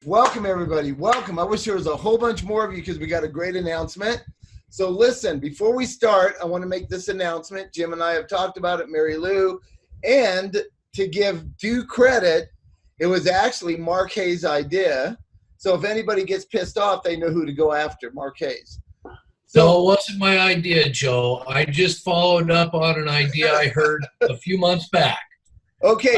Welcome, everybody. Welcome. I wish there was a whole bunch more of you because we got a great announcement. So listen, before we start, I want to make this announcement. Jim and I have talked about it, Mary Lou, and to give due credit, it was actually Mark Hayes' idea. So if anybody gets pissed off, they know who to go after, Mark Hayes. So, no, it wasn't my idea, Joe. I just followed up on an idea I heard a few months back. Okay,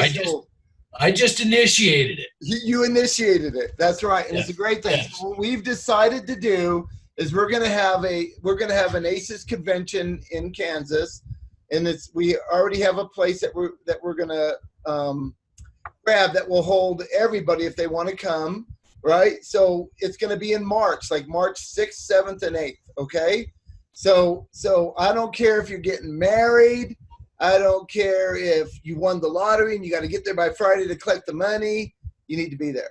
I just initiated it. You initiated it. That's right, and yes. It's a great thing. Yes. So what we've decided to do is we're going to have an ACES convention in Kansas, and we already have a place that we're going to grab that will hold everybody if they want to come. Right, so it's going to be in March, like March 6th, 7th, and 8th. Okay, so I don't care if you're getting married. I don't care if you won the lottery and you got to get there by Friday to collect the money. You need to be there,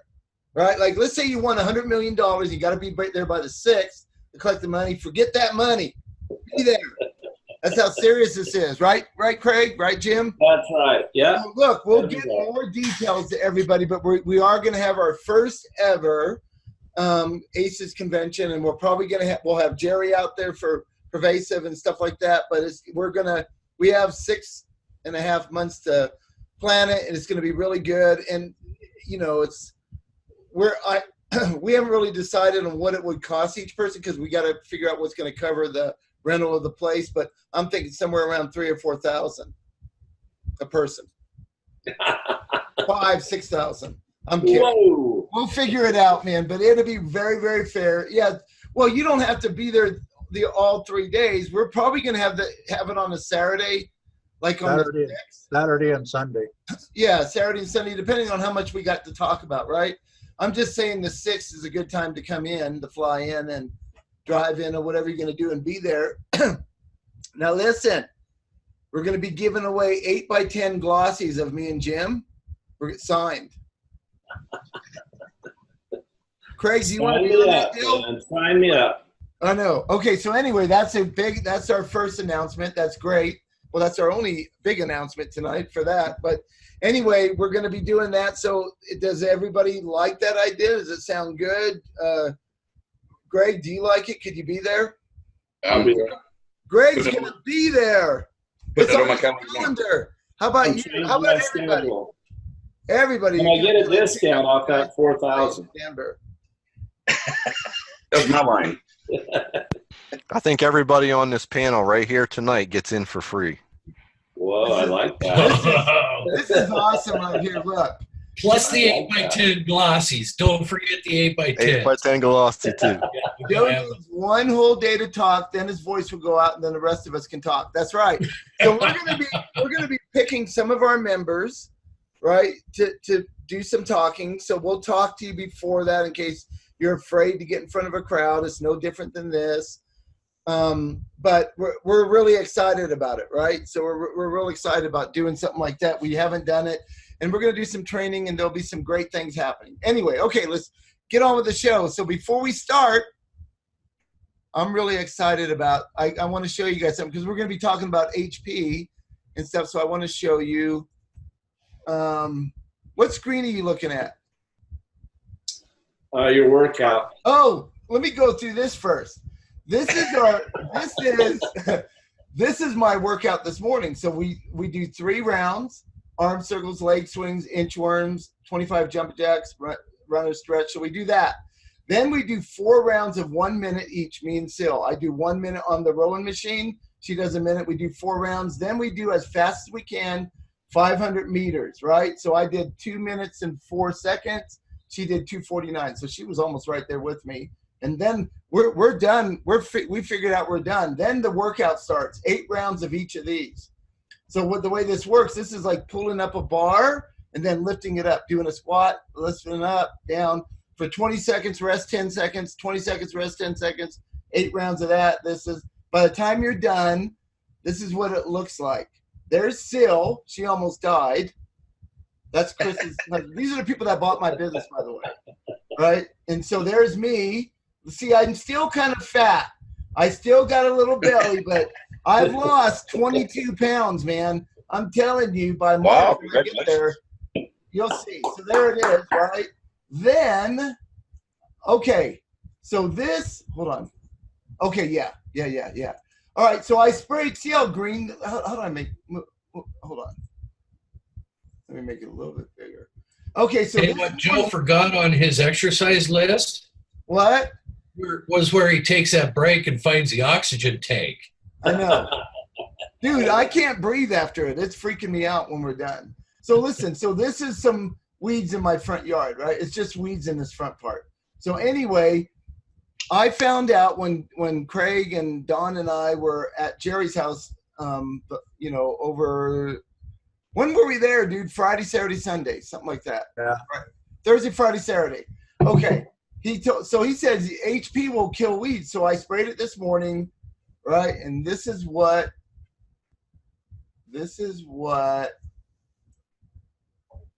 right? Like, let's say you won $100 million. You got to be there by the 6th to collect the money. Forget that money. Be there. That's how serious this is, right? Right, Craig? Right, Jim? That's right. Yeah. So look, we'll get more details to everybody, but we are going to have our first ever ACES convention, and we're probably going to we'll have Jerry out there for PreVasive and stuff like that. But we have 6.5 months to plan it, and it's going to be really good. And you know, we haven't really decided on what it would cost each person because we got to figure out what's going to cover the rental of the place, but I'm thinking somewhere around $3,000 or $4,000 a person. 5,000-6,000. I'm kidding. Whoa. We'll figure it out, man. But it'll be very, very fair. Yeah. Well, you don't have to be there all 3 days. We're probably going to have it on a Saturday, like on Saturday and Sunday. Yeah, Saturday and Sunday, depending on how much we got to talk about, right? I'm just saying the 6th is a good time to come in, to fly in and drive in or whatever you're going to do and be there. Now listen, we're going to be giving away 8x10 glossies of me and Jim. We're signed. Craig, do you want to be on that deal? Sign me up. I know. Okay, so anyway, that's our first announcement. That's great. Well, that's our only big announcement tonight for that. But anyway, we're going to be doing that. So does everybody like that idea? Does it sound good? Greg, do you like it? Could you be there? I'll be there. Greg's going to be there. Put that on my calendar. How about you? How about everybody? Everybody. When I get a discount, I'll cut 4,000. That's my line. I think everybody on this panel right here tonight gets in for free. Whoa, I like that. This is awesome right here. Look. Plus the 8x10 glossies. Don't forget the 8x10. 8x10 glossy too. Joe needs one whole day to talk, then his voice will go out, and then the rest of us can talk. That's right. So we're gonna be picking some of our members, right, to do some talking. So we'll talk to you before that in case you're afraid to get in front of a crowd. It's no different than this. But we're really excited about it, right? So we're really excited about doing something like that. We haven't done it. And we're going to do some training, and there'll be some great things happening. Anyway, okay, let's get on with the show. So before we start, I'm really excited about, I want to show you guys something because we're going to be talking about HP and stuff. So I want to show you, what screen are you looking at? Your workout. Oh, let me go through this first. This is my workout this morning. So we do 3 rounds. Arm circles, leg swings, inchworms, 25 jump jacks, runner stretch. So we do that. Then we do 4 rounds of 1 minute each, me and Sil. I do 1 minute on the rowing machine. She does a minute. We do 4 rounds. Then we do as fast as we can, 500 meters, right? So I did 2 minutes and 4 seconds. She did 2:49. So she was almost right there with me. And then we're done. We figured out we're done. Then the workout starts, 8 rounds of each of these. So the way this works, this is like pulling up a bar and then lifting it up, doing a squat, lifting it up, down for 20 seconds, rest 10 seconds, 20 seconds, rest 10 seconds, 8 rounds of that. By the time you're done, this is what it looks like. There's Sil. She almost died. That's Chris's. These are the people that bought my business, by the way. Right? And so there's me. See, I'm still kind of fat. I still got a little belly, but I've lost 22 pounds, man. I'm telling you, by March when I get there, you'll see. So there it is, right? Then okay. So this, hold on. Okay, yeah. All right, so I sprayed, see how green, how do I make, hold on. Let me make it a little bit bigger. Okay, so And what Joe forgot on his exercise list what? was where he takes that break and finds the oxygen tank. I know. Dude, I can't breathe after it. It's freaking me out when we're done. So listen, so this is some weeds in my front yard, right? It's just weeds in this front part. So anyway, I found out when Craig and Don and I were at Jerry's house, over, when were we there, dude? Friday, Saturday, Sunday, something like that. Yeah. Right. Thursday, Friday, Saturday. Okay. So he says the HP will kill weeds. So I sprayed it this morning, right? And this is what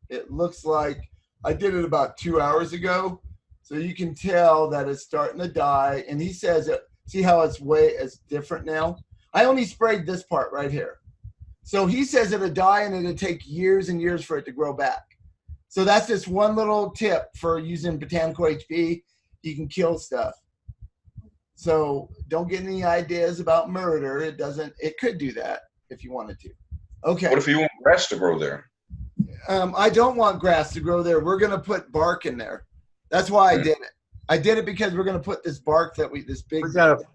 it looks like. I did it about 2 hours ago. So you can tell that it's starting to die. And he says, see how it's different now? I only sprayed this part right here. So he says it'll die and it'll take years and years for it to grow back. So that's just one little tip for using Botanical HP. You can kill stuff. So don't get any ideas about murder. It could do that if you wanted to. Okay. What if you want grass to grow there? I don't want grass to grow there. We're going to put bark in there. That's why I did it. I did it because we're going to put this bark this big.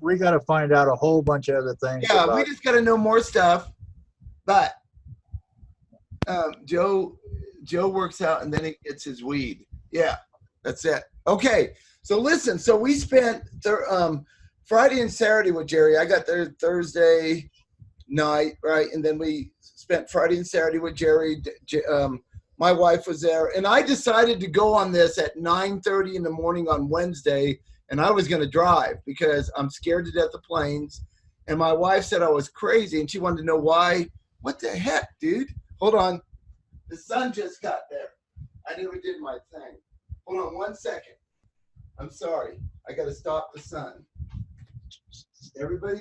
We gotta find out a whole bunch of other things. Yeah, we just got to know more stuff. But Joe works out and then he gets his weed. Yeah, that's it. Okay, so listen. So we spent Friday and Saturday with Jerry. I got there Thursday night, right? And then we spent Friday and Saturday with Jerry. My wife was there, and I decided to go on this at 9:30 in the morning on Wednesday, and I was going to drive because I'm scared to death of planes. And my wife said I was crazy, and she wanted to know why. What the heck, dude? Hold on. The sun just got there. I never did my thing. Hold on 1 second. I'm sorry. I got to stop the sun. Everybody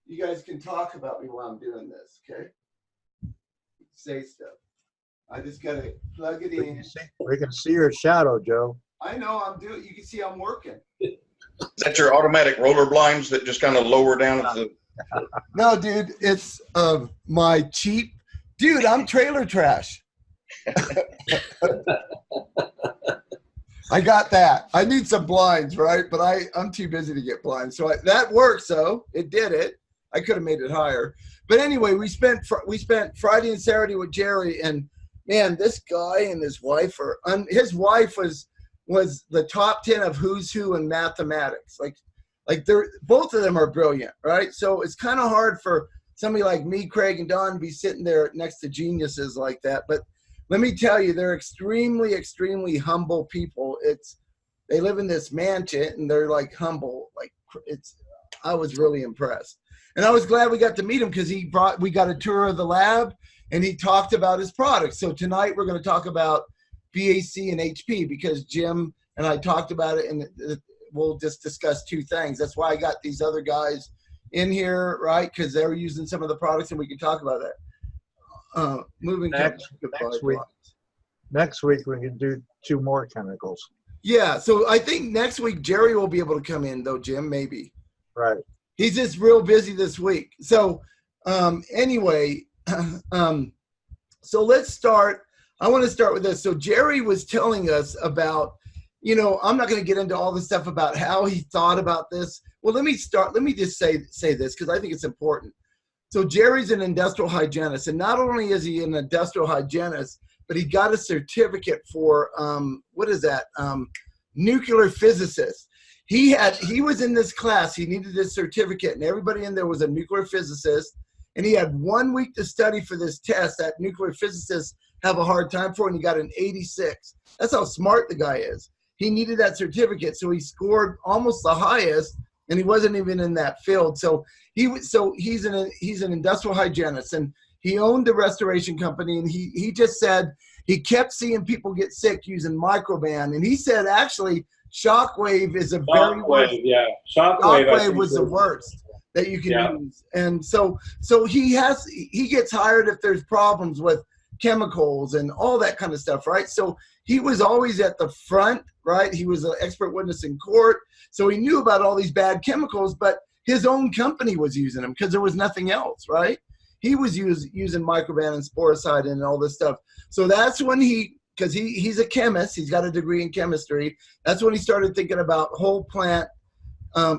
you guys can talk about me while I'm doing this, okay? Say stuff. I just got to plug it in. We can see your shadow, Joe. I know I'm doing. You can see I'm working. Is that your automatic roller blinds that just kind of lower down at the? No, dude, it's my cheap. Dude, I'm trailer trash. I got that. I need some blinds, right? But I'm too busy to get blinds. So that works, though. It did it. I could have made it higher. But anyway, we spent Friday and Saturday with Jerry, and man, this guy and his wife his wife was the top 10 of who's who in mathematics. Like they're both of them are brilliant, right? So it's kind of hard for somebody like me, Craig, and Don to be sitting there next to geniuses like that. But let me tell you, they're extremely, extremely humble people. They live in this mansion and they're like humble. I was really impressed. And I was glad we got to meet him because we got a tour of the lab and he talked about his products. So tonight we're going to talk about BAC and HP because Jim and I talked about it, and we'll just discuss two things. That's why I got these other guys in here, right? Because they're using some of the products and we can talk about that. Next week we can do 2 more chemicals. Yeah, so I think next week Jerry will be able to come in though, Jim, maybe. Right. He's just real busy this week. So anyway, so let's start. I want to start with this. So Jerry was telling us about, I'm not going to get into all the stuff about how he thought about this. Well, let me just say this because I think it's important. So Jerry's an industrial hygienist, and not only is he an industrial hygienist, but he got a certificate for nuclear physicist. He was in this class. He needed this certificate, and everybody in there was a nuclear physicist. And he had 1 week to study for this test that nuclear physicists have a hard time for, and he got an 86. That's how smart the guy is. He needed that certificate, so he scored almost the highest, and he wasn't even in that field. So he's an industrial hygienist, and he owned a restoration company, and he just said he kept seeing people get sick using microban, and he said actually shockwave is a very worst. Yeah, shockwave was the worst that you can use. And so he gets hired if there's problems with chemicals and all that kind of stuff, right? So he was always at the front, right? He was an expert witness in court. So he knew about all these bad chemicals, but his own company was using them because there was nothing else, right? He was using microban and sporicide and all this stuff. So that's when because he's a chemist, he's got a degree in chemistry. That's when he started thinking about whole plant,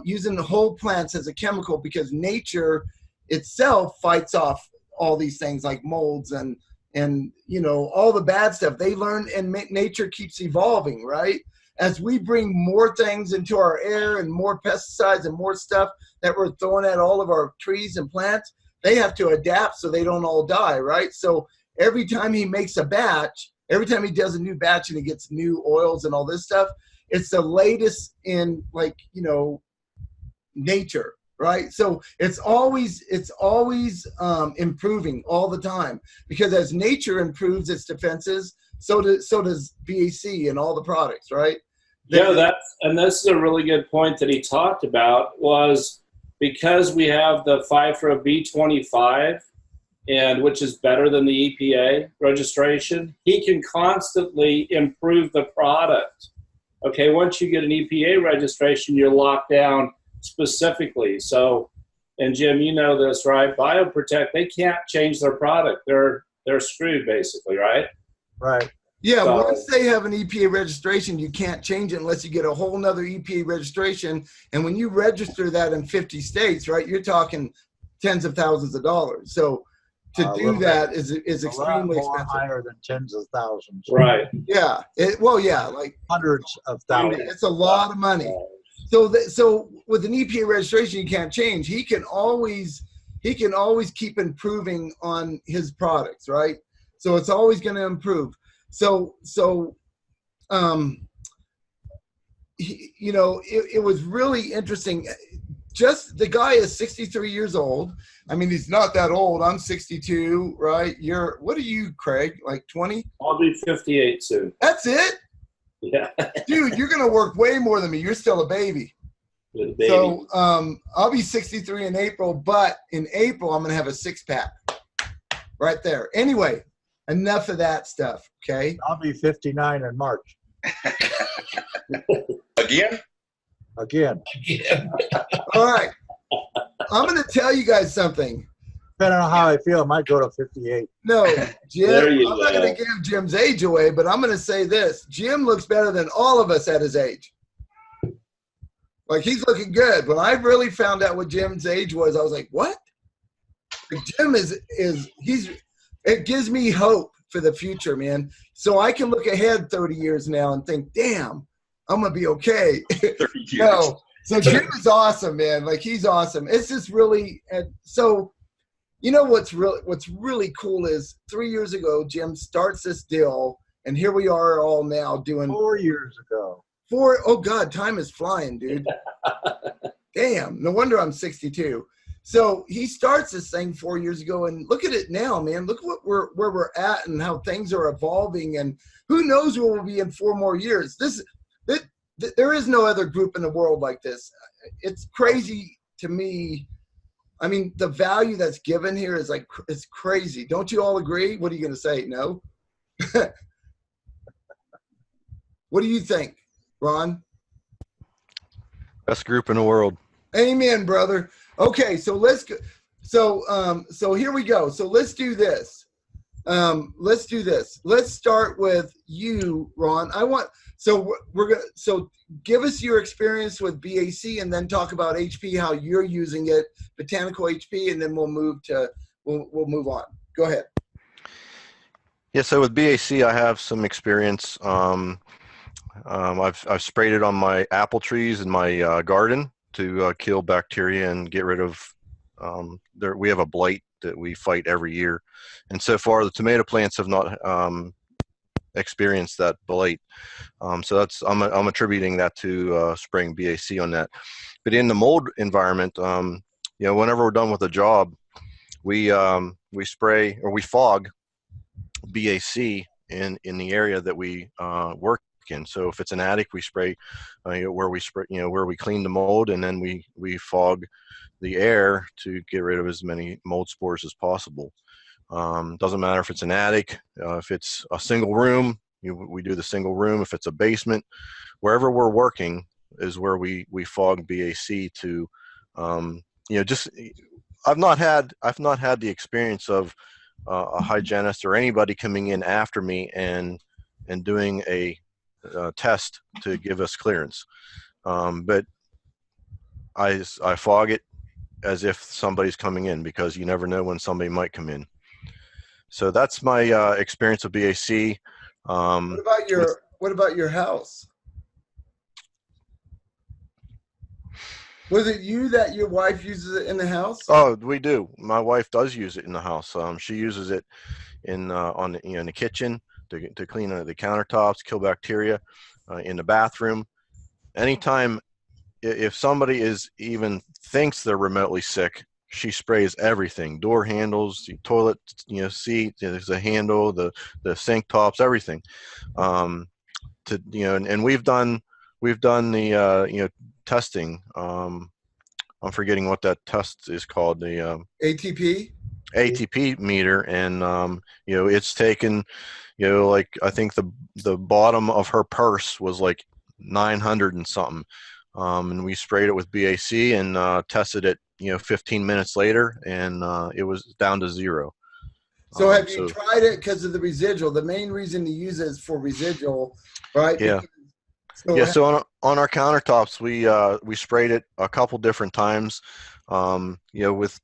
using the whole plants as a chemical, because nature itself fights off all these things like molds and all the bad stuff. They learn, and nature keeps evolving, right? As we bring more things into our air and more pesticides and more stuff that we're throwing at all of our trees and plants, they have to adapt so they don't all die, right? So every time he makes a batch, every time he does a new batch and he gets new oils and all this stuff, it's the latest in nature, right? So it's always improving all the time, because as nature improves its defenses, so does BAC and all the products, right? And this is a really good point that he talked about, was because we have the FIFRA B25, and which is better than the EPA registration, he can constantly improve the product. Okay, once you get an EPA registration, you're locked down specifically. So, and Jim, you know this, right? BioProtect, they can't change their product. They're screwed basically, right? Right. Yeah, So, once they have an EPA registration, you can't change it unless you get a whole nother EPA registration. And when you register that in 50 states, right, you're talking tens of thousands of dollars. So to do that is extremely expensive. Higher than tens of thousands. right. Yeah. Like Hundreds of thousands. it's a lot of money. So with an EPA registration, you can't change. He can always keep improving on his products, right? So it's always going to improve. It was really interesting. Just the guy is 63 years old. I mean, he's not that old. I'm 62, right? What are you, Craig? Like 20? I'll be 58 soon. That's it? Yeah. Dude, you're going to work way more than me. You're still a baby. Baby. So I'll be 63 in April, but in April, I'm going to have a six-pack right there. Anyway, enough of that stuff, okay? I'll be 59 in March. Again? Again. All right. I'm going to tell you guys something. Depending on how I feel, I might go to 58. No, Jim, There you I'm not go. going to give Jim's age away, but I'm going to say this. Jim looks better than all of us at his age. Like, he's looking good. When I really found out what Jim's age was, I was like, what? Like, Jim it gives me hope for the future, man. So I can look ahead 30 years now and think, damn, I'm going to be okay. 30 years. No. So Jim is awesome, man. Like, he's awesome. It's just really, and so, you know, what's really cool is 3 years ago, Jim starts this deal, and here we are all now doing 4 years ago. oh God, time is flying, dude. Damn, no wonder I'm 62. So he starts this thing 4 years ago, and look at it now, man. Look what where we're at and how things are evolving, and who knows where we'll be in 4 more years. There is no other group in the world like this. It's crazy to me. I mean, the value that's given here is it's crazy. Don't you all agree? What are you going to say? No? What do you think, Ron? Best group in the world. Amen, brother. Okay, so let's go. So here we go. So let's do this. Let's start with you, Ron. So give us your experience with BAC, and then talk about HP, how you're using it, Botanical HP, and then we'll move on. Go ahead. Yeah, so with BAC, I have some experience. I've sprayed it on my apple trees in my garden to kill bacteria and get rid of. We have a blight that we fight every year, and so far the tomato plants have not experienced that blight. So I'm attributing that to spraying BAC on that. But in the mold environment, whenever we're done with a job, we spray or we fog BAC in the area that we work in. So if it's an attic, we spray where we clean the mold, and then we fog the air to get rid of as many mold spores as possible. Doesn't matter if it's an attic, if it's a single room, we do the single room. If it's a basement, wherever we're working is where we fog BAC to, just I've not had the experience of a hygienist or anybody coming in after me and doing a test to give us clearance. But I fog it as if somebody's coming in, because you never know when somebody might come in. So that's my experience with BAC. What about your house? Was it you that your wife uses it in the house? Oh, we do. My wife does use it in the house. She uses it in in the kitchen to clean the countertops, kill bacteria, in the bathroom. Anytime, if somebody even thinks they're remotely sick, she sprays everything: door handles, the toilet, seat, there's a handle, the sink tops, everything. And we've done the testing. I'm forgetting what that test is called. The ATP meter, and it's taken, like, I think the bottom of her purse was like 900 and something. And we sprayed it with BAC and tested it 15 minutes later, and it was down to 0. So have you tried it because of the residual? The main reason to use it is for residual, right? Yeah. So on our countertops, we sprayed it a couple different times, with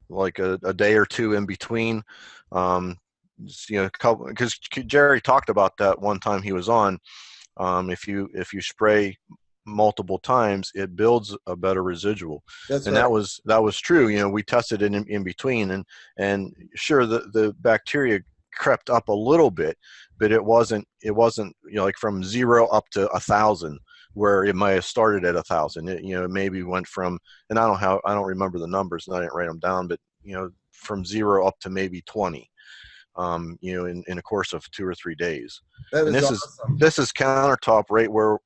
like a day or two in between, because Jerry talked about that one time he was on. If you spray multiple times, it builds a better residual. That's and right. that was true. We tested it in between, and sure, the bacteria crept up a little bit, but it wasn't like from 0 up to 1,000, where it might have started at 1,000. It maybe went from, and I don't remember the numbers and I didn't write them down, but from 0 up to maybe 20, in a course of 2 or 3 days. That is awesome. This is countertop right where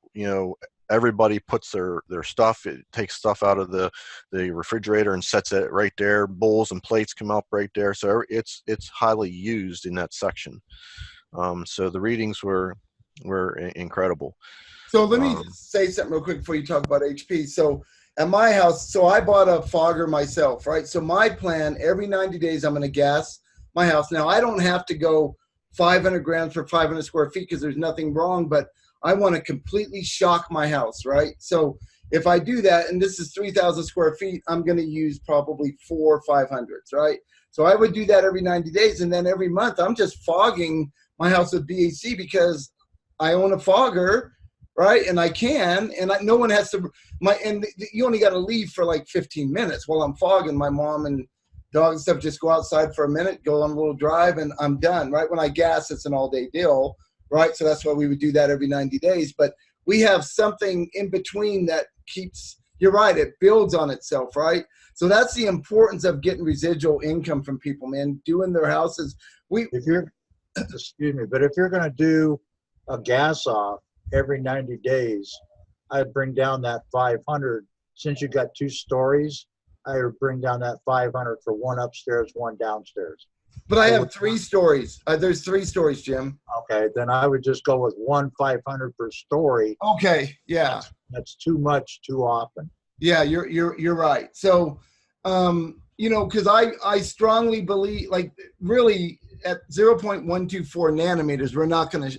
everybody puts their stuff. It takes stuff out of the refrigerator and sets it right there. Bowls and plates come up right there. So it's highly used in that section. So the readings were incredible. So let me just say something real quick before you talk about HP. So at my house, I bought a fogger myself, right? So my plan, every 90 days, I'm going to gas my house. Now, I don't have to go 500 grams for 500 square feet because there's nothing wrong, but I want to completely shock my house, right? So if I do that, and this is 3,000 square feet, I'm going to use probably 4 or 500s, right? So I would do that every 90 days, and then every month I'm just fogging my house with BAC because I own a fogger, right? And I can, and no one has to. You only got to leave for like 15 minutes while I'm fogging. My mom and dog and stuff just go outside for a minute, go on a little drive, and I'm done, right? When I gas, it's an all-day deal. Right, so that's why we would do that every 90 days. But we have something in between that keeps, you're right, it builds on itself, right? So that's the importance of getting residual income from people, man, doing their houses. Excuse me, but if you're going to do a gas off every 90 days, I'd bring down that 500. Since you got 2 stories, I would bring down that 500 for one upstairs, one downstairs. But I have 3 stories. There's 3 stories, Jim. Okay, then I would just go with 500 per story. Okay, yeah. That's too much too often. Yeah, you're right. So, because I strongly believe, like, really at 0.124 nanometers, we're not gonna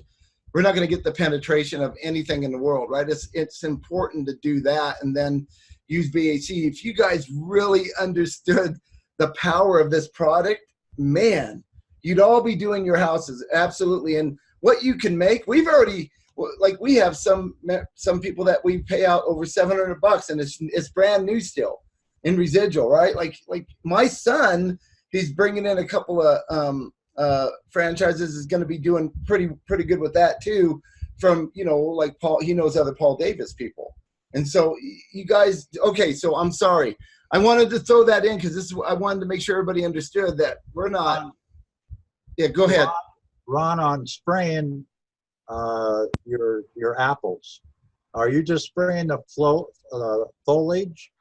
get the penetration of anything in the world, right? It's important to do that and then use BAC. If you guys really understood the power of this product, man, you'd all be doing your houses. Absolutely. And what you can make, we have some people that we pay out over $700 and it's brand new still in residual, right? Like my son, he's bringing in a couple of franchises, is going to be doing pretty good with that too, from, like Paul, he knows other Paul Davis people. And so you guys, okay, so I'm sorry. I wanted to throw that in because I wanted to make sure everybody understood that we're not. Yeah, go ahead. Ron, on spraying your apples, are you just spraying the foliage,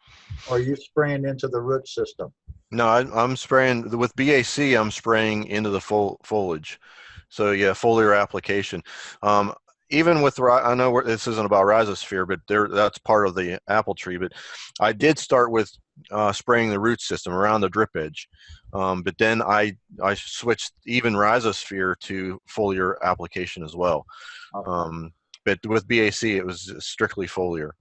or are you spraying into the root system? No, I'm spraying with BAC. I'm spraying into the foliage, So yeah, foliar application. Even with, I know this isn't about rhizosphere, but that's part of the apple tree. But I did start with spraying the root system around the drip edge, but then I switched even rhizosphere to foliar application as well. But with BAC, it was strictly foliar.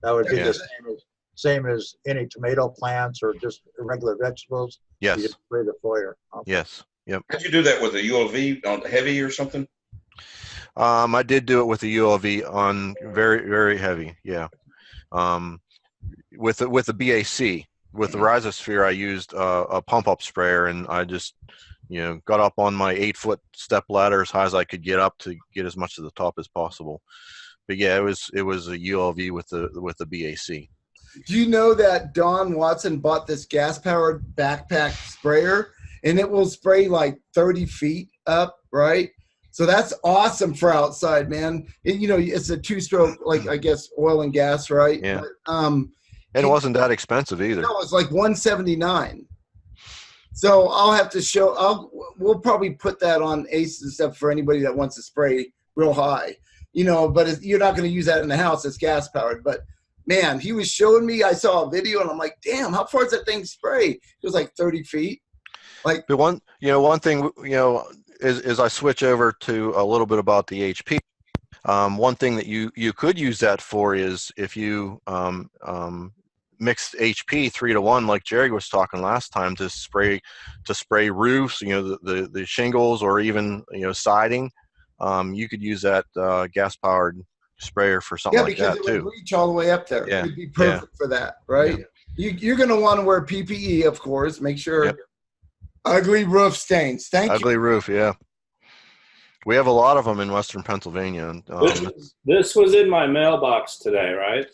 That would be Yeah. the same as any tomato plants or just regular vegetables. Yes. You just spray the foliar. Okay. Yes. Yep. How'd you do that with a ULV on heavy or something? I did do it with the ULV on very, very heavy. Yeah. With the BAC, with the rhizosphere, I used a pump up sprayer, and I just, got up on my 8-foot step ladder as high as I could get up to get as much to the top as possible. But yeah, it was a ULV with the BAC. Do you know that Don Watson bought this gas-powered backpack sprayer, and it will spray like 30 feet up, right? So that's awesome for outside, man. It's a 2-stroke, like I guess oil and gas, right? Yeah. But, and it wasn't that expensive either. No, it's like $179. So I'll have to we'll probably put that on Ace and stuff for anybody that wants to spray real high, but you're not going to use that in the house. It's gas powered. But man, he was showing me, I saw a video and I'm like, damn, how far does that thing spray? It was like 30 feet. Like the one thing, is I switch over to a little bit about the HP. One thing that you could use that for is if you mixed HP 3-to-1, like Jerry was talking last time, to spray roofs, the shingles, or even siding. You could use that gas powered sprayer for something like that it too. Would reach all the way up there. Yeah. It would be perfect for that, right? Yeah. You're going to want to wear PPE, of course. Make sure. Yep. Ugly roof stains. Ugly roof, yeah. We have a lot of them in Western Pennsylvania. This was in my mailbox today, right?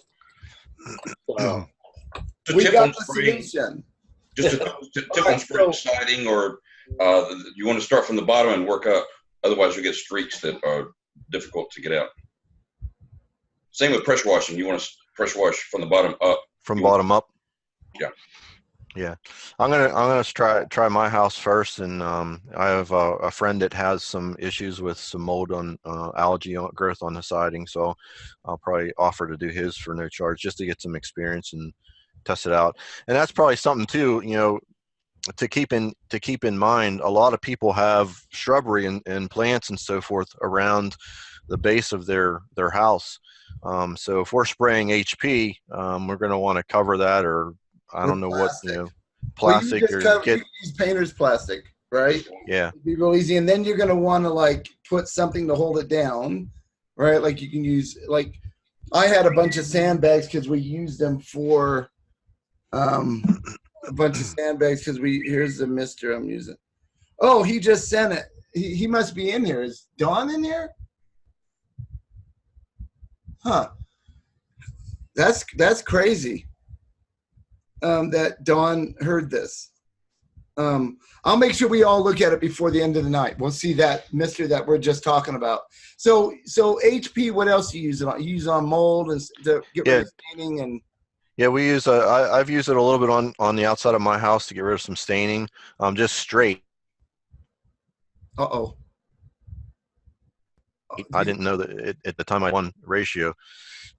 So. We got the solution. Just a tip on spraying siding, or you want to start from the bottom and work up. Otherwise, you get streaks that are difficult to get out. Same with pressure washing. You want to pressure wash from the bottom up. From bottom up. Yeah. Yeah, I'm gonna try my house first, and I have a friend that has some issues with some mold on algae growth on the siding, so I'll probably offer to do his for no charge, just to get some experience and test it out. And that's probably something too, to keep in mind. A lot of people have shrubbery and plants and so forth around the base of their house. So if we're spraying HP, we're going to want to cover that, or I don't know plastic. Plastic, you use painter's plastic, right? Yeah. It'd be real easy. And then you're going to want to put something to hold it down, right? Like you can use, I had a bunch of sandbags because we used them for a bunch of sandbags because here's the mister I'm using. Oh, he just sent it. He must be in here. Is Dawn in here? Huh. That's crazy. That Dawn heard this. I'll make sure we all look at it before the end of the night. We'll see that mystery that we're just talking about. So HP, what else do you use it on? You use it on mold and to get rid of staining and. Yeah, we use. I've used it a little bit on the outside of my house to get rid of some staining. Just straight. Uh-oh. I didn't know that at the time I won ratio,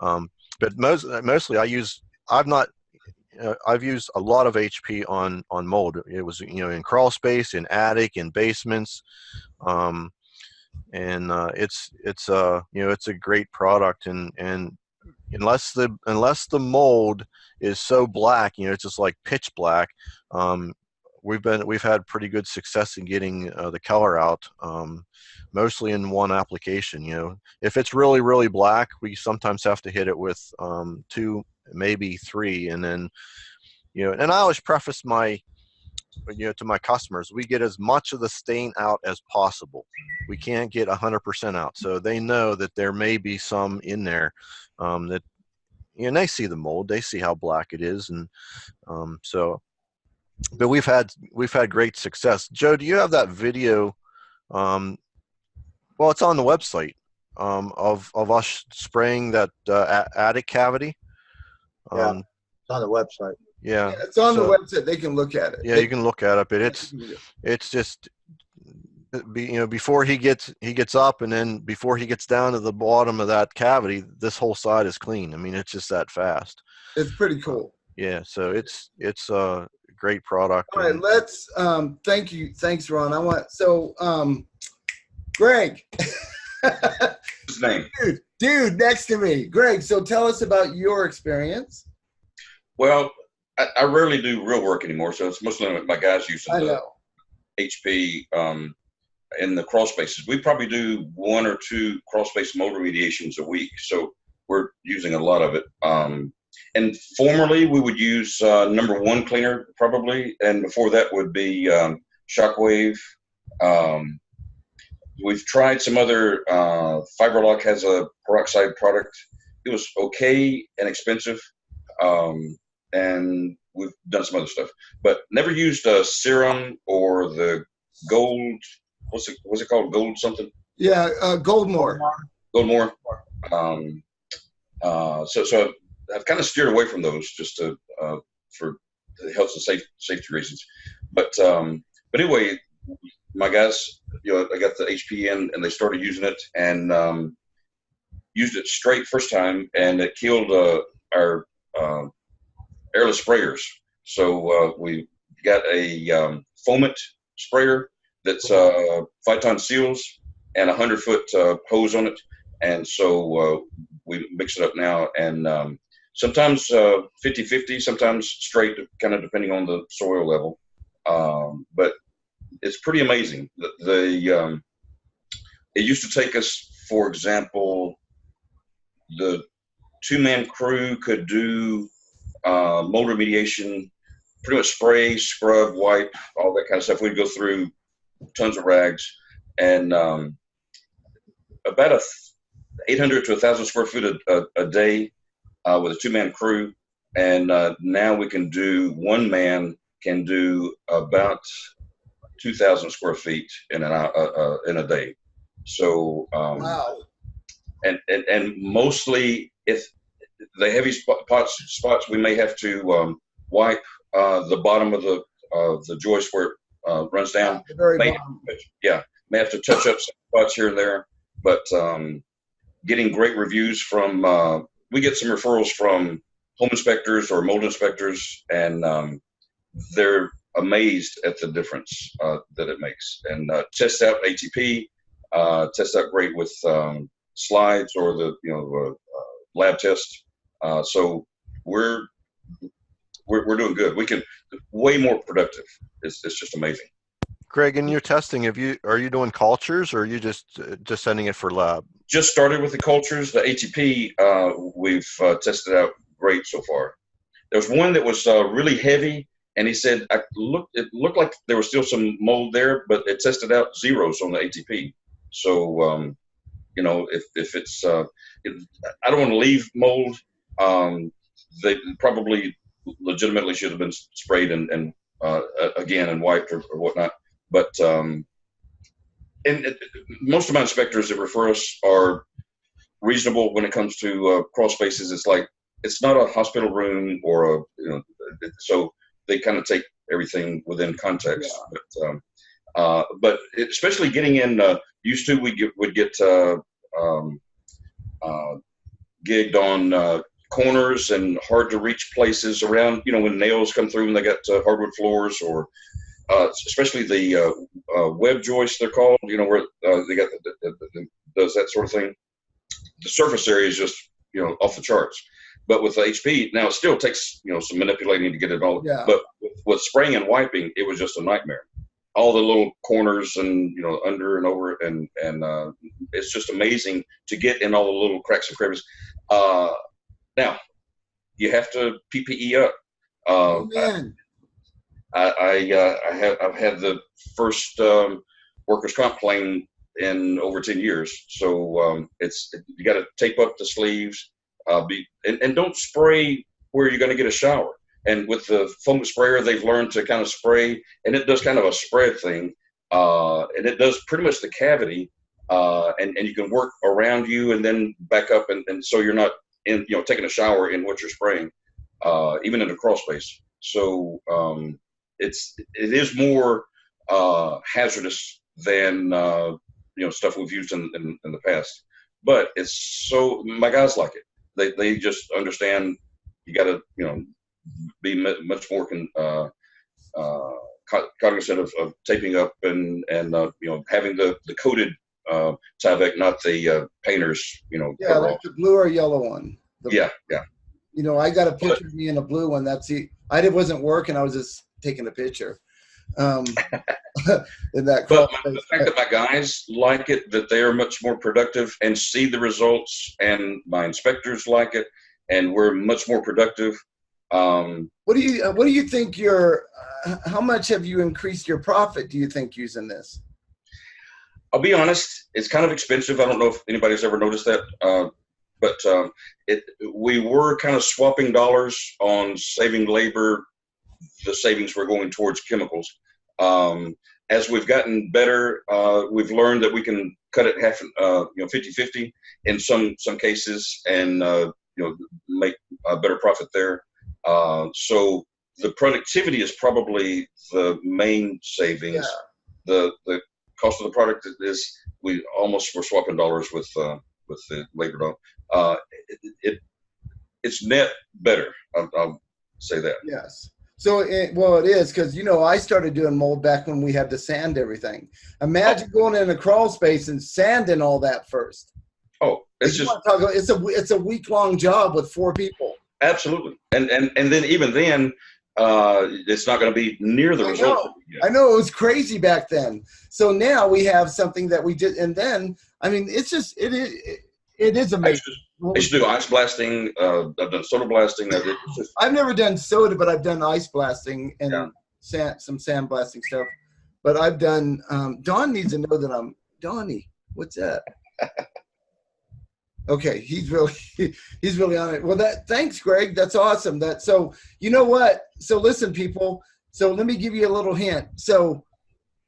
but mostly I've used a lot of HP on mold. It was in crawl space, in attic, in basements, and it's a great product. And unless the mold is so black, it's just like pitch black. We've had pretty good success in getting the color out, mostly in one application. If it's really, really black, we sometimes have to hit it with 2, maybe 3, and then and I always preface to my customers, we get as much of the stain out as possible. We can't get 100% out, so they know that there may be some in there that they see the mold, they see how black it is, and but we've had great success. Joe, do you have that video? Well, it's on the website of us spraying that attic cavity. Yeah, it's on the website. Yeah, it's on the website. They can look at it. Yeah, you can look at it, but it's just before he gets up, and then before he gets down to the bottom of that cavity, this whole side is clean. I mean, it's just that fast. It's pretty cool. Yeah, so it's a great product. All right, let's thank you. Thanks, Ron. Greg. His name. Dude, next to me. Greg, so tell us about your experience. Well, I rarely do real work anymore, so it's mostly my guys using the HP in the crawl spaces. We probably do 1 or 2 crawl space mold remediations a week, so we're using a lot of it. And formerly we would use number 1 cleaner probably, and before that would be Shockwave. We've tried some other, Fiberlock has a peroxide product. It was okay and expensive. And we've done some other stuff, but never used a serum or the gold. What's it called? Gold something? Yeah, Goldmore. Goldmore. So I've kind of steered away from those just to for health and safety reasons. But anyway, my guys, I got the HP in, and they started using it, and used it straight first time, and it killed our airless sprayers. So we got a foamant sprayer that's 5-ton seals and 100-foot hose on it, and so we mix it up now, and sometimes 50-50, sometimes straight, kind of depending on the soil level. But it's pretty amazing. It used to take us, for example, the 2-man crew could do mold remediation, pretty much spray, scrub, wipe, all that kind of stuff. We'd go through tons of rags, and about 800 to 1,000 square feet a day with a 2-man crew. And now we can do, 1 man can do about 2,000 square feet in a day. So Wow. And mostly, if the heavy spots, we may have to wipe the bottom of the joist where it runs down. May have to touch up some spots here and there, but getting great reviews from we get some referrals from home inspectors or mold inspectors, and they're amazed at the difference that it makes. And test out ATP, test out great with slides or the lab test. So we're doing good. We can way more productive. It's just amazing. Greg, in your testing, are you doing cultures, or are you just sending it for lab? Just started with the cultures. The ATP we've tested out great so far. There was one that was really heavy, and he said it looked like there was still some mold there, but it tested out zeros on the ATP. So if it's I don't want to leave mold. They probably legitimately should have been sprayed and again and wiped or whatnot. But most of my inspectors that refer us are reasonable when it comes to crawl spaces. It's not a hospital room or so they kind of take everything within context. Yeah. But especially getting in, used to would get gigged on corners and hard to reach places around, when nails come through and they got hardwood floors, or especially the web joists, they're called, where they got does that sort of thing. The surface area is just, off the charts. But with the HP, now it still takes, some manipulating to get it all. Yeah. But with spraying and wiping, it was just a nightmare. All the little corners and, under and over, and it's just amazing to get in all the little cracks and crevices. Now, you have to PPE up. I've had the first workers' comp claim in over 10 years. So you got to tape up the sleeves, and don't spray where you're going to get a shower. And with the foam sprayer, they've learned to kind of spray, and it does kind of a spread thing, and it does pretty much the cavity, and you can work around you and then back up, and so you're not taking a shower in what you're spraying, even in a crawl space. So it is more hazardous than stuff we've used in the past. But it's so, my guys like it. They just understand you got to be much more cognizant of taping up and having the coated Tyvek, not the painters. Yeah, like the blue or yellow one. Yeah. I got a picture of me in a blue one. I wasn't working. I was just taking a picture. In that but the fact that my guys like it, that they are much more productive and see the results, and my inspectors like it, and we're much more productive. What do you think how much have you increased your profit, do you think, using this? I'll be honest, it's kind of expensive. I don't know if anybody's ever noticed that. But we were kind of swapping dollars on saving labor. The savings were going towards chemicals. As we've gotten better, we've learned that we can cut it half, 50-50 in some cases, and make a better profit there. So the productivity is probably the main savings. Yeah. The cost of the product is we're swapping dollars with the labor dog. It's net better. I'll say that. Yes. So, it is, because, I started doing mold back when we had to sand everything. Imagine going in a crawl space and sanding all that first. Oh, it's a week-long job with 4 people. Absolutely. And then even then, it's not going to be near the result. I know, it was crazy back then. So now we have something that we did, and then, it's just, it is amazing. I should do ice blasting. I've done soda blasting. I've never done soda, but I've done ice blasting and some sand blasting stuff. But I've done. Don needs to know that I'm Donnie. What's that? Okay, he's really on it. Well, thanks, Greg. That's awesome. So you know what? So listen, people. So let me give you a little hint. So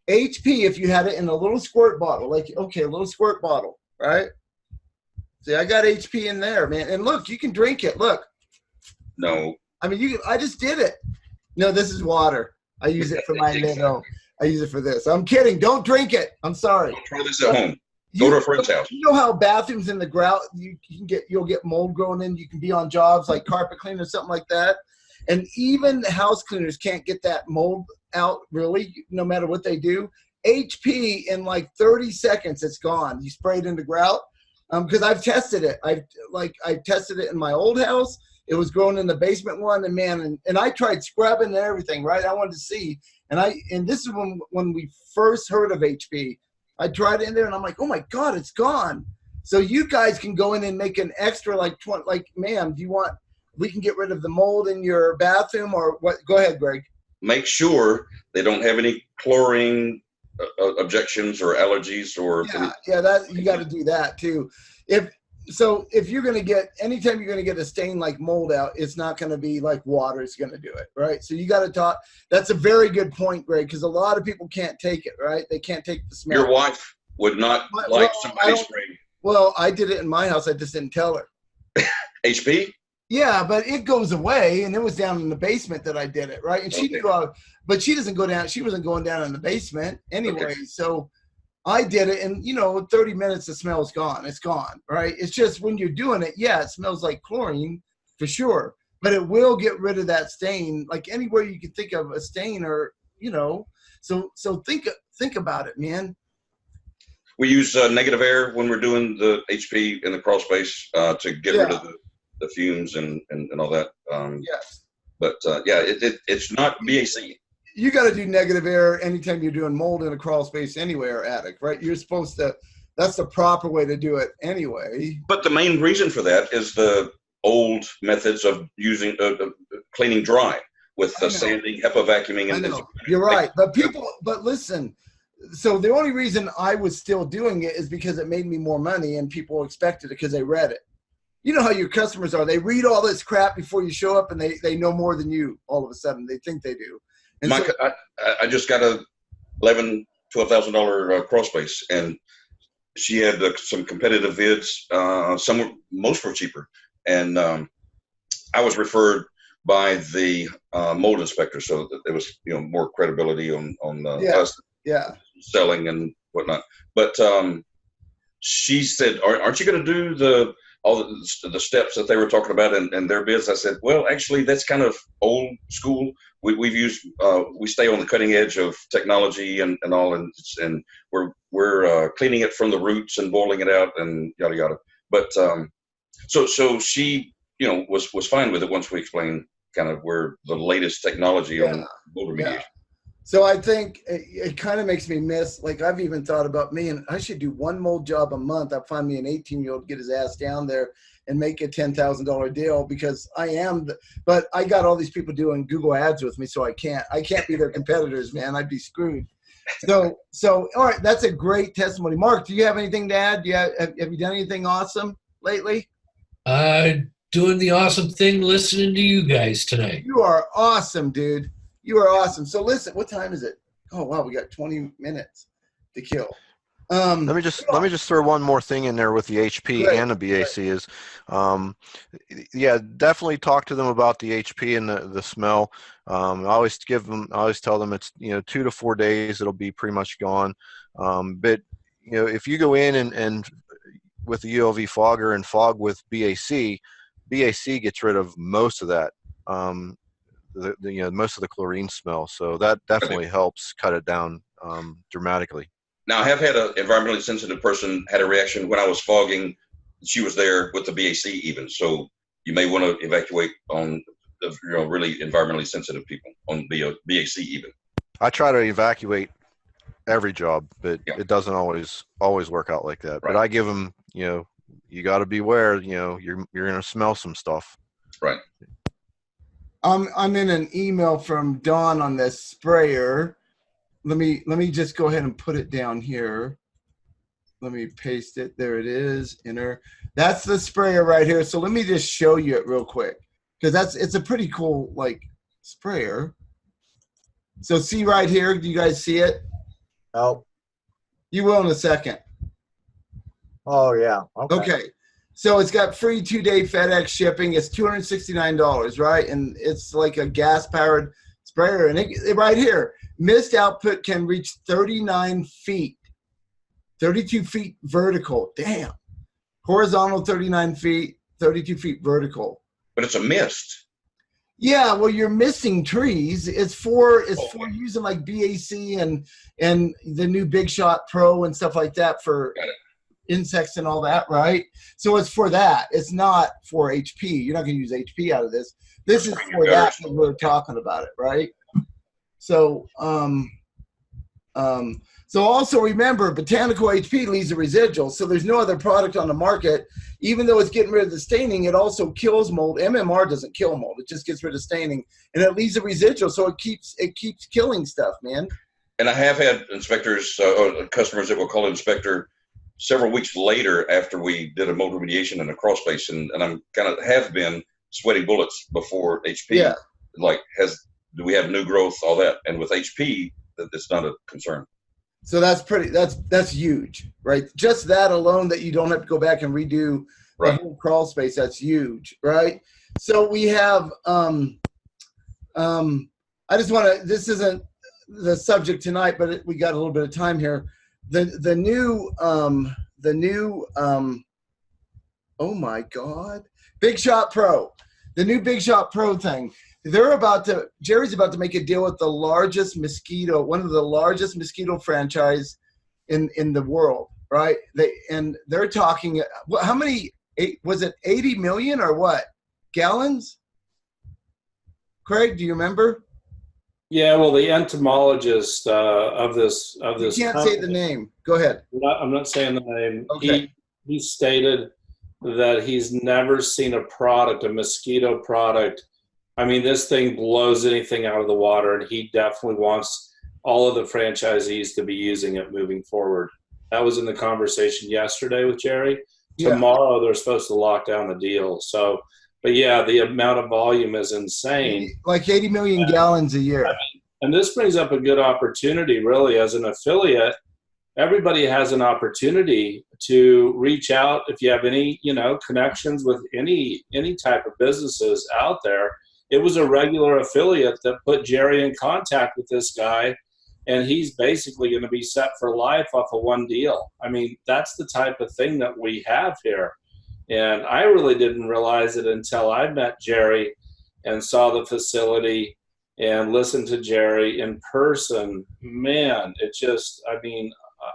HP, if you had it in a little squirt bottle, a little squirt bottle, right? See, I got HP in there, man. And look, you can drink it. Look. No. I just did it. No, this is water. I use it for my little. I use it for this. I'm kidding. Don't drink it. I'm sorry. Don't try this at home. Go to a friend's house. You know how bathrooms in the grout, you'll get mold growing in. You can be on jobs like carpet cleaner or something like that. And even the house cleaners can't get that mold out, really, no matter what they do. HP, in like 30 seconds, it's gone. You spray it in the grout. Because I've tested it. I tested it in my old house. It was growing in the basement one, and man, and I tried scrubbing and everything, right? I wanted to see, and this is when we first heard of HP. I tried it in there, and I'm like, oh my God, it's gone. So you guys can go in and make an extra ma'am, we can get rid of the mold in your bathroom or what? Go ahead, Greg. Make sure they don't have any chlorine objections or allergies or that you got to do that too. If you're going to get, anytime you're going to get a stain like mold out, it's not going to be like water is going to do it, right? So you got to talk. That's a very good point, Greg, because a lot of people can't take it, right? They can't take the smell. Your wife would not like somebody spraying. Well, I did it in my house. I just didn't tell her. HP? Yeah, but it goes away, and it was down in the basement that I did it, right? And she did go out, but she doesn't go down. She wasn't going down in the basement anyway. Okay. So I did it, and 30 minutes, the smell is gone. It's gone, right? It's just when you're doing it, it smells like chlorine for sure, but it will get rid of that stain, like anywhere you can think of a stain or So think about it, man. We use negative air when we're doing the HP in the crawl space to get rid of the fumes and all that. Yes. But it's not BAC. You got to do negative air anytime you're doing mold in a crawl space anywhere, attic, right? You're supposed to. That's the proper way to do it anyway. But the main reason for that is the old methods of using cleaning dry with sanding, HEPA vacuuming. And you're right, but listen. So the only reason I was still doing it is because it made me more money and people expected it because they read it. You know how your customers are. They read all this crap before you show up and they know more than you all of a sudden. They think they do. And I just got a $12,000 crawl space, and she had some competitive bids. Most were cheaper. And I was referred by the mold inspector, so that there was more credibility on us. Yeah. Selling, and whatnot. But she said, "Aren't you going to do all the steps that they were talking about in their biz?" I said, "Well, actually, that's kind of old school. We stay on the cutting edge of technology and all, and we're cleaning it from the roots and boiling it out and yada yada." But so she, was fine with it once we explained kind of where the latest technology on mold remediation. Yeah. So I think it kind of makes me miss, like I've even thought about me, and I should do one mold job a month. I'll find me an 18-year-old, get his ass down there and make a $10,000 deal, because but I got all these people doing Google ads with me, so I can't be their competitors, man. I'd be screwed. So all right, that's a great testimony. Mark, do you have anything to add? Have you done anything awesome lately? Doing the awesome thing, listening to you guys tonight. You are awesome, dude. You are awesome. So listen, what time is it? Oh wow, we got 20 minutes to kill. Let me just throw one more thing in there with the HP and the BAC is, definitely talk to them about the HP and the smell. I always tell them it's 2 to 4 days it'll be pretty much gone. But if you go in and with the ULV fogger and fog with BAC gets rid of most of that. Most of the chlorine smell, so that definitely helps cut it down dramatically. Now, I have had an environmentally sensitive person had a reaction when I was fogging. She was there with the BAC even, so you may want to evacuate on the really environmentally sensitive people on the BAC even. I try to evacuate every job, but it doesn't always work out like that. Right. But I give them, you got to beware. You're going to smell some stuff. Right. I'm in an email from Dawn on this sprayer. Let me just go ahead and put it down here. Let me paste it. There it is. Enter. That's the sprayer right here. So let me just show you it real quick, because it's a pretty cool sprayer. So see right here. Do you guys see it? Oh. You will in a second. Oh yeah. Okay. So it's got free 2-day FedEx shipping. It's $269, right? And it's like a gas-powered sprayer. And it right here, mist output can reach 39 feet, 32 feet vertical. Damn. Horizontal 39 feet, 32 feet vertical. But it's a mist. Yeah, well, you're missing trees. It's for using like BAC and the new Big Shot Pro and stuff like that for insects and all that, right? So it's for that. It's not for HP. You're not going to use HP out of this. This is for that when we're talking about it, right? So so also remember, Botanical HP leaves a residual. So there's no other product on the market. Even though it's getting rid of the staining, it also kills mold. MMR doesn't kill mold. It just gets rid of staining, and it leaves a residual. So it keeps killing stuff, man. And I have had inspectors or customers that will call an inspector several weeks later after we did a mold remediation in a crawl space, and I'm have been sweating bullets before HP. Yeah. Do we have new growth, all that? And with HP, it's not a concern. So that's huge, right? Just that alone, that you don't have to go back and redo the whole crawl space, that's huge, right? So we have I just want to, this isn't the subject tonight, but we got a little bit of time here. The new oh my God, Big Shot Pro, the new Big Shot Pro thing. Jerry's about to make a deal with the largest mosquito, one of the largest mosquito franchise in the world, right? They're talking, how many, was it 80 million or what? Gallons? Craig, do you remember? Yeah, well, the entomologist of this You can't say the name. Go ahead. I'm not saying the name. Okay. He stated that he's never seen a mosquito product. I mean, this thing blows anything out of the water, and he definitely wants all of the franchisees to be using it moving forward. That was in the conversation yesterday with Jerry. Yeah. Tomorrow they're supposed to lock down the deal. So, but yeah, the amount of volume is insane. Like 80 million gallons a year. And this brings up a good opportunity, really, as an affiliate. Everybody has an opportunity to reach out if you have any, connections with any type of businesses out there. It was a regular affiliate that put Jerry in contact with this guy and he's basically going to be set for life off of one deal. I mean, that's the type of thing that we have here. And I really didn't realize it until I met Jerry and saw the facility and listened to Jerry in person. Man, it just, I mean,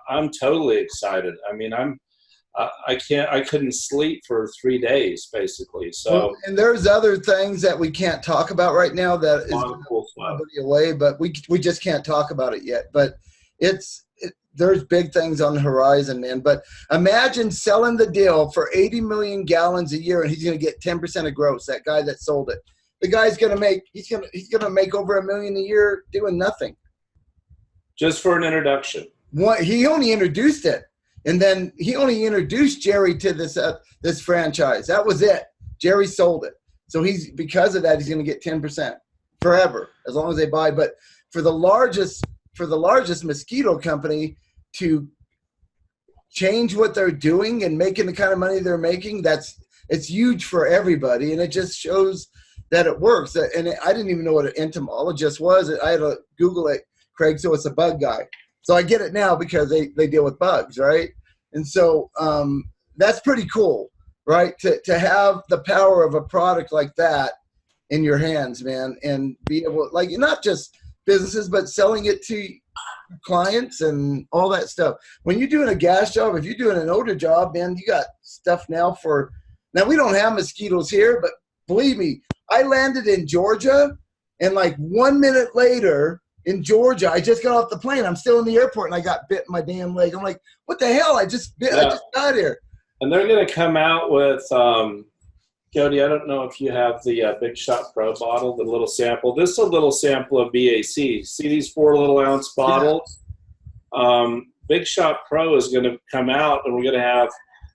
I'm totally excited. I mean, I couldn't sleep for 3 days basically. So, well, and there's other things that we can't talk about right now that is cool stuff. away, but we just can't talk about it yet. But there's big things on the horizon, man. But imagine selling the deal for 80 million gallons a year, and he's going to get 10% of gross. That guy that sold it, the guy's going to make he's going to make over $1 million a year doing nothing. Just for an introduction. He only introduced it, and then he only introduced Jerry to this franchise. That was it. Jerry sold it, so because of that he's going to get 10% forever as long as they buy. But for the largest mosquito company to change what they're doing and making the kind of money they're making, it's huge for everybody, and it just shows that it works. And I didn't even know what an entomologist was. I had to Google it, Craig, so it's a bug guy. So I get it now because they deal with bugs, right? And so that's pretty cool, right? To have the power of a product like that in your hands, man, and be able, like, not just businesses, but selling it to clients and all that stuff. When you're doing a gas job, if you're doing an odor job, man, you got stuff now we don't have mosquitoes here, but believe me, I landed in Georgia, and like 1 minute later in Georgia, I just got off the plane. I'm still in the airport, and I got bit in my damn leg. I'm like, what the hell? I just got here. And they're going to come out with, Jody, I don't know if you have the Big Shot Pro bottle, the little sample. This is a little sample of BAC. See these 4 little ounce bottles? Yeah. Big Shot Pro is going to come out, and we're going to have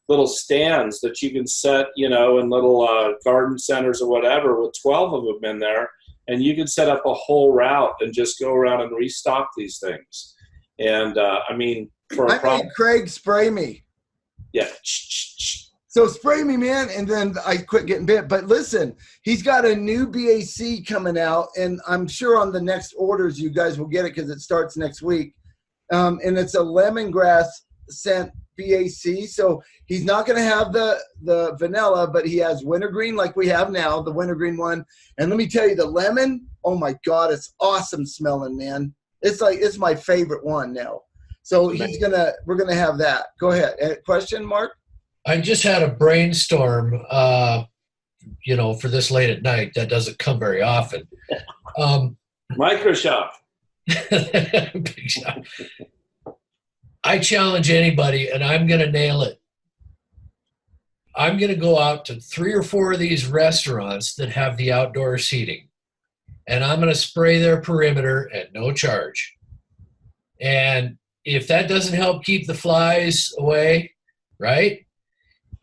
little stands that you can set, in little garden centers or whatever with 12 of them in there. And you can set up a whole route and just go around and restock these things. And, I mean, Craig, spray me. Yeah. So spray me, man, and then I quit getting bit. But listen, he's got a new BAC coming out, and I'm sure on the next orders you guys will get it because it starts next week. And it's a lemongrass scent BAC. So he's not going to have the vanilla, but he has wintergreen like we have now, the wintergreen one. And let me tell you, the lemon, oh my God, it's awesome smelling, man. It's my favorite one now. So we're gonna have that. Go ahead. Question, Mark? I just had a brainstorm, for this late at night. That doesn't come very often. Microshop. Big shot. I challenge anybody, and I'm going to nail it. I'm going to go out to 3 or 4 of these restaurants that have the outdoor seating, and I'm going to spray their perimeter at no charge. And if that doesn't help keep the flies away, right?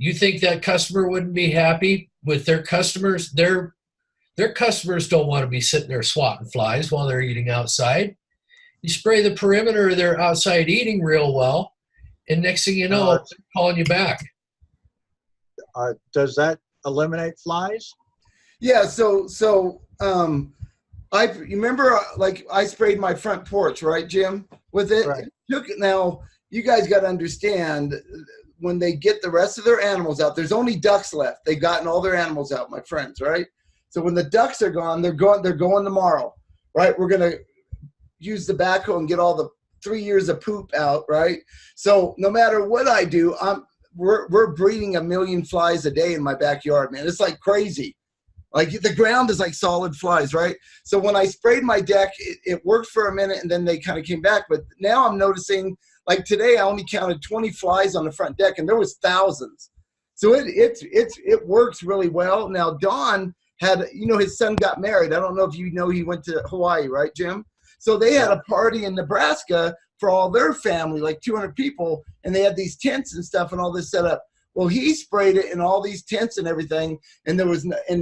You think that customer wouldn't be happy with their customers? Their customers don't want to be sitting there swatting flies while they're eating outside. You spray the perimeter of their outside eating real well, and next thing you know, they're calling you back. Does that eliminate flies? Yeah. So you remember, like, I sprayed my front porch, right, Jim, with it. Right. Now you guys got to understand, when they get the rest of their animals out, there's only ducks left. They've gotten all their animals out, my friends, right? So when the ducks are gone, they're going tomorrow, right? We're gonna use the backhoe and get all the 3 years of poop out, right? So no matter what I do, we're breeding 1 million flies a day in my backyard, man. It's like crazy. Like, the ground is like solid flies, right? So when I sprayed my deck, it worked for a minute, and then they kind of came back. But now I'm noticing, like today, I only counted 20 flies on the front deck, and there was thousands. So it works really well. Now, Don had, his son got married. I don't know if you know, he went to Hawaii, right, Jim? So they had a party in Nebraska for all their family, like 200 people, and they had these tents and stuff and all this set up. Well, he sprayed it in all these tents and everything, and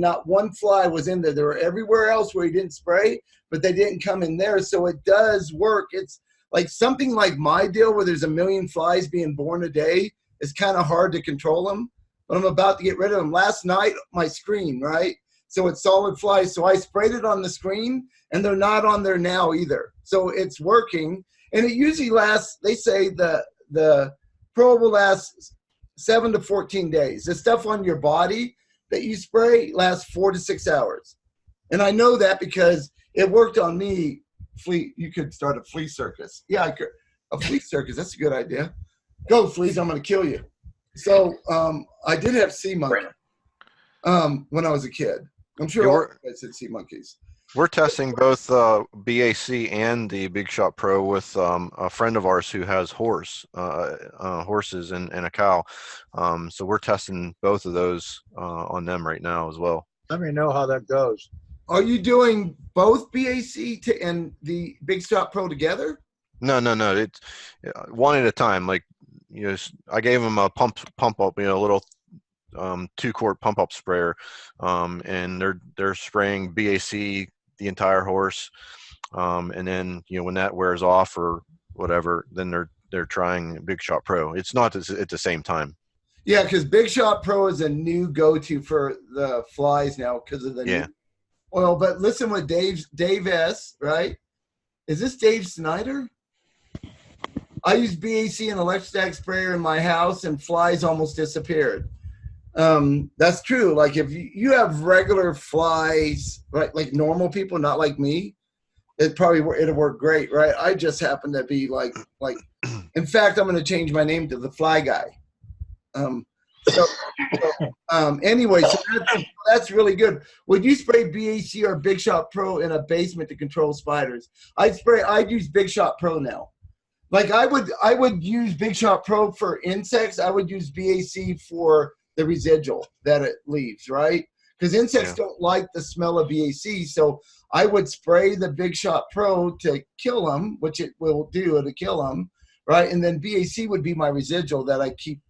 not one fly was in there. They were everywhere else where he didn't spray, but they didn't come in there. So it does work. It's like something like my deal, where there's 1 million flies being born a day. It's kind of hard to control them, but I'm about to get rid of them. Last night, my screen, right? So it's solid flies. So I sprayed it on the screen, and they're not on there now either. So it's working, and it usually lasts. They say the Pro will last 7 to 14 days. The stuff on your body that you spray lasts 4 to 6 hours, and I know that because it worked on me. Flea, you could start a flea circus. Yeah, I could. A flea circus. That's a good idea. Go, fleas! I'm going to kill you. So I did have sea monkey when I was a kid. I'm sure all you guys had sea monkeys. We're testing both BAC and the Big Shot Pro with a friend of ours who has horses and a cow. So we're testing both of those on them right now as well. Let me know how that goes. Are you doing both BAC and the Big Shot Pro together? No. It's one at a time. Like, I gave him a pump up, a little 2-quart pump up sprayer, and they're spraying BAC the entire horse, and then when that wears off or whatever, then they're trying Big Shot Pro. It's not at the same time. Yeah, because Big Shot Pro is a new go-to for the flies now because of the new oil. But listen, with Dave S, right? Is this Dave Snyder? I use BAC and electrostatic sprayer in my house, and flies almost disappeared. That's true. Like if you have regular flies, right, like normal people, not like me, it'll work great, right? I just happen to be like. In fact, I'm going to change my name to the Fly Guy. Anyway, so that's really good. Would you spray BAC or Big Shot Pro in a basement to control spiders? I'd use Big Shot Pro now. Like I would use Big Shot Pro for insects. I would use BAC for the residual that it leaves, right? Because insects don't like the smell of BAC. So I would spray the Big Shot Pro to kill them, which it will do to kill them, right? And then BAC would be my residual that I keep.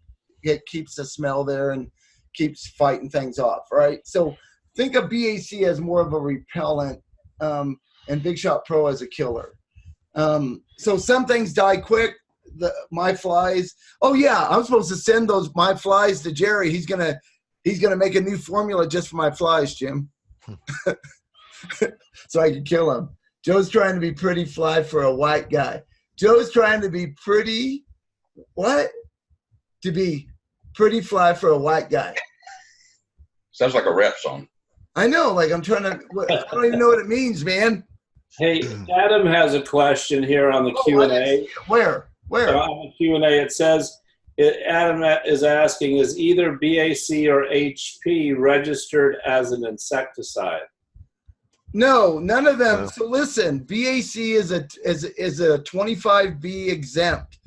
It keeps the smell there and keeps fighting things off, right? So think of BAC as more of a repellent, and Big Shot Pro as a killer. So some things die quick. My flies. Oh yeah, I'm supposed to send my flies to Jerry. He's gonna make a new formula just for my flies, Jim, so I can kill him. Joe's trying to be pretty fly for a white guy. Joe's trying to be pretty. What? To be pretty fly for a white guy. Sounds like a rap song. I know. Like I don't even know what it means, man. Hey, Adam has a question here on the Q&A. Where? On the Q&A, it says, Adam is asking, is either BAC or HP registered as an insecticide? No, none of them. So listen, BAC is a 25B exempt.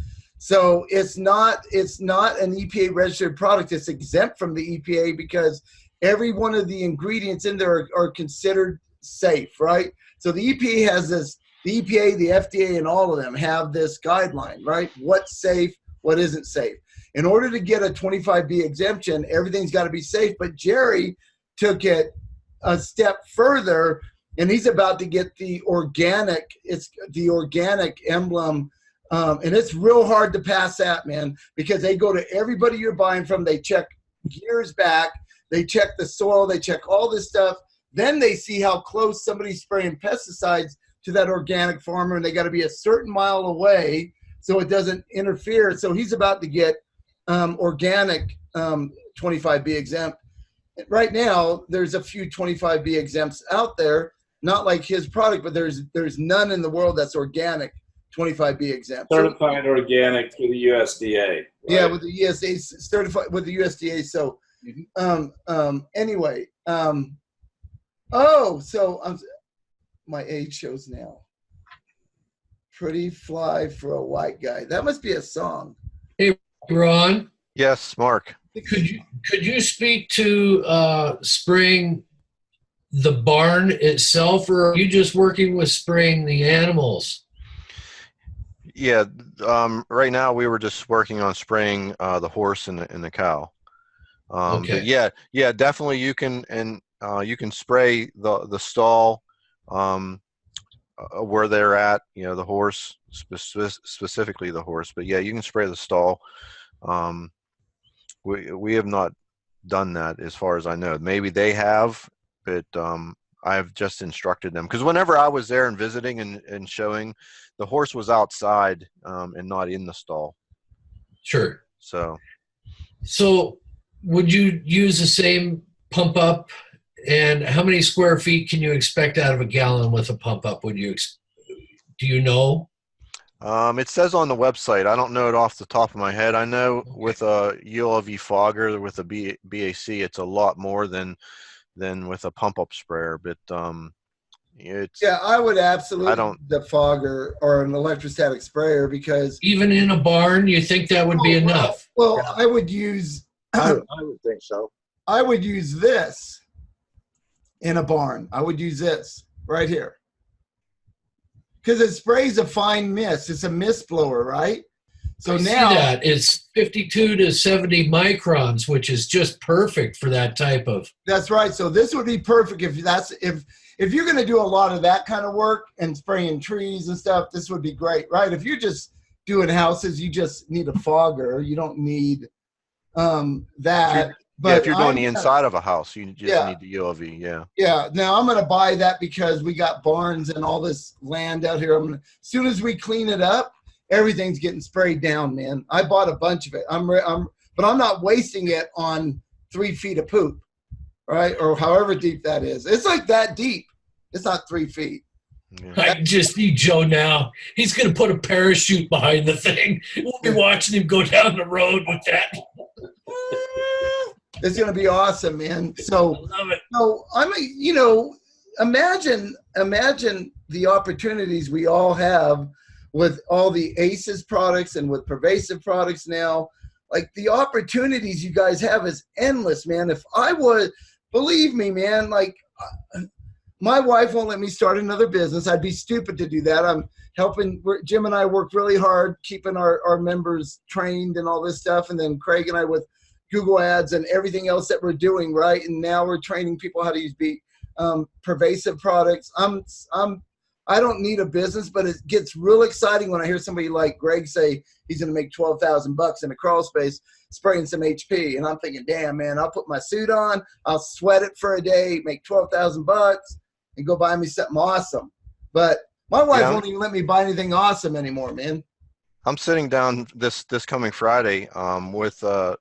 So it's not an EPA registered product. It's exempt from the EPA because every one of the ingredients in there are considered safe, right? So the EPA has this, the EPA, the FDA, and all of them have this guideline, right? What's safe, what isn't safe. In order to get a 25B exemption, everything's got to be safe. But Jerry took it a step further, and he's about to get the organic. It's the organic emblem. And it's real hard to pass that, man, because they go to everybody you're buying from. They check years back. They check the soil. They check all this stuff. Then they see how close somebody's spraying pesticides to that organic farmer, and they got to be a certain mile away so it doesn't interfere. So he's about to get organic 25B exempt. Right now, there's a few 25B exempts out there, not like his product, but there's none in the world that's organic 25B exempt. Certified organic through the USDA. Right? Yeah, with the USDA, certified with the USDA. So anyway, my age shows now. Pretty fly for a white guy. That must be a song. Hey, Ron. Yes, Mark. Could you speak to spraying the barn itself, or are you just working with spraying the animals? Yeah, right now we were just working on spraying the horse and the cow. Okay. But yeah, definitely you can spray the stall where they're at. The horse specifically the horse. But yeah, you can spray the stall. We have not done that as far as I know. Maybe they have, but I've just instructed them, because whenever I was there and visiting and showing, the horse was outside and not in the stall. Sure. So would you use the same pump up? And how many square feet can you expect out of a gallon with a pump up? Do you know? it says on the website. I don't know it off the top of my head. I know with a ULV fogger with a BAC, it's a lot more than with a pump up sprayer. But it's I would absolutely I don't the fogger or an electrostatic sprayer, because Even in a barn, you think that would be enough? Well, Yeah. I would use I would think so. I would use this in a barn. I would use this right here, because it sprays a fine mist. It's a mist blower, right? So I see now that it's 52 to 70 microns, which is just perfect for that type of. that's right. So this would be perfect if you're going to do a lot of that kind of work and spraying trees and stuff. This would be great, right? If you're just doing houses, you just need a fogger. You don't need that. yeah, if you're doing the inside of a house, you just Yeah. need the ULV. Yeah. Yeah. Now I'm going to buy that because we got barns and all this land out here. As soon as we clean it up, everything's getting sprayed down, man. I bought a bunch of it. But I'm not wasting it on 3 feet of poop, right? Or however deep that is. It's like that deep. It's not 3 feet. Yeah. I just need Joe now. He's going to put a parachute behind the thing. We'll be watching him go down the road with that. It's going to be awesome, man. I So love it. imagine the opportunities we all have with all the ACEs products and with PreVasive products now. Like, the opportunities you guys have is endless, man. If I would, believe me, man, like, my wife won't let me start another business. I'd be stupid to do that. I'm helping. Jim and I work really hard keeping our members trained and all this stuff. And then Craig and I with Google ads and everything else that we're doing, right? And now we're training people how to use PreVasive products. I don't need a business, but it gets real exciting when I hear somebody like Greg say he's going to make $12,000 in a crawl space spraying some HP. And I'm thinking, damn, man, I'll put my suit on, I'll sweat it for a day, make $12,000 and go buy me something awesome. But my wife won't even let me buy anything awesome anymore, man. I'm sitting down this coming Friday with a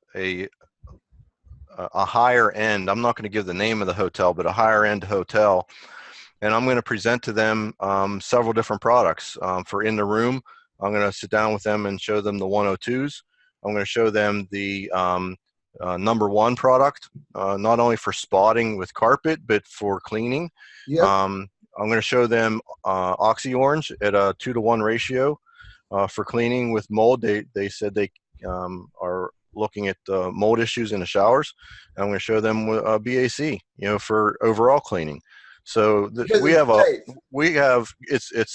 higher end. I'm not going to give the name of the hotel, but a higher end hotel. And I'm going to present to them several different products for in the room. I'm going to sit down with them and show them the 102s. I'm going to show them the number one product, not only for spotting with carpet, but for cleaning. Yep. I'm going to show them Oxy Orange at a 2-to-1 ratio for cleaning with mold. They said they are looking at mold issues in the showers. And I'm going to show them BAC, for overall cleaning. So it's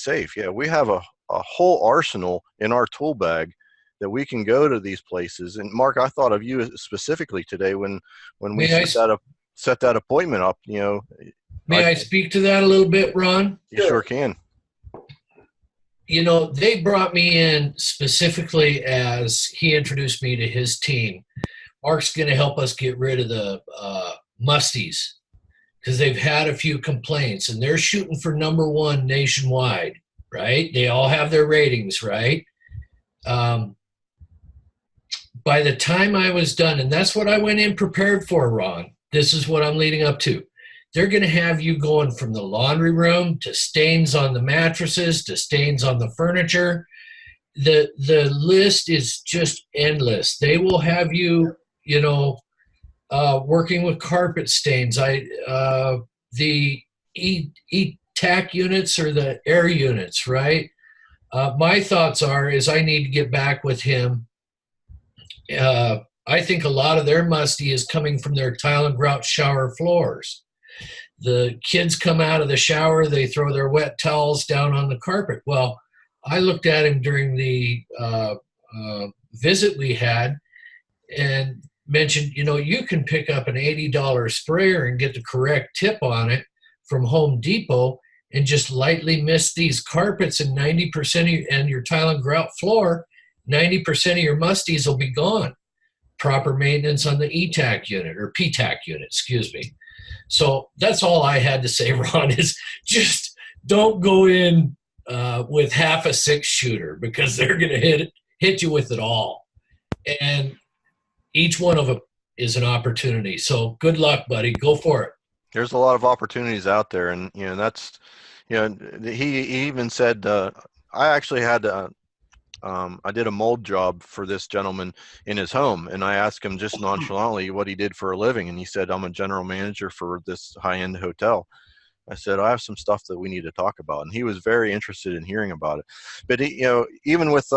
safe. Yeah, we have a whole arsenal in our tool bag that we can go to these places. And Mark, I thought of you specifically today when we set that appointment up. May I speak to that a little bit, Ron? You sure can. They brought me in specifically as he introduced me to his team. Mark's going to help us get rid of the musties, because they've had a few complaints, and they're shooting for number one nationwide, right? They all have their ratings, right? By the time I was done, and that's what I went in prepared for, Ron, this is what I'm leading up to. They're going to have you going from the laundry room to stains on the mattresses to stains on the furniture. The list is just endless. They will have you, working with carpet stains. The ETAC units or the air units, right? My thoughts is I need to get back with him. I think a lot of their musty is coming from their tile and grout shower floors. The kids come out of the shower, they throw their wet towels down on the carpet. Well, I looked at him during the visit we had and mentioned, you can pick up an $80 sprayer and get the correct tip on it from Home Depot and just lightly mist these carpets, and 90% and your tile and grout floor, 90% of your musties will be gone. Proper maintenance on the ETAC unit or PTAC unit, excuse me. So that's all I had to say, Ron, is just don't go in with half a 6-shooter, because they're going to hit you with it all. And each one of them is an opportunity. So good luck, buddy. Go for it. There's a lot of opportunities out there, and that's, he even said, I actually had I did a mold job for this gentleman in his home, and I asked him just nonchalantly what he did for a living, and he said, I'm a general manager for this high-end hotel. I said, I have some stuff that we need to talk about, and he was very interested in hearing about it. But even with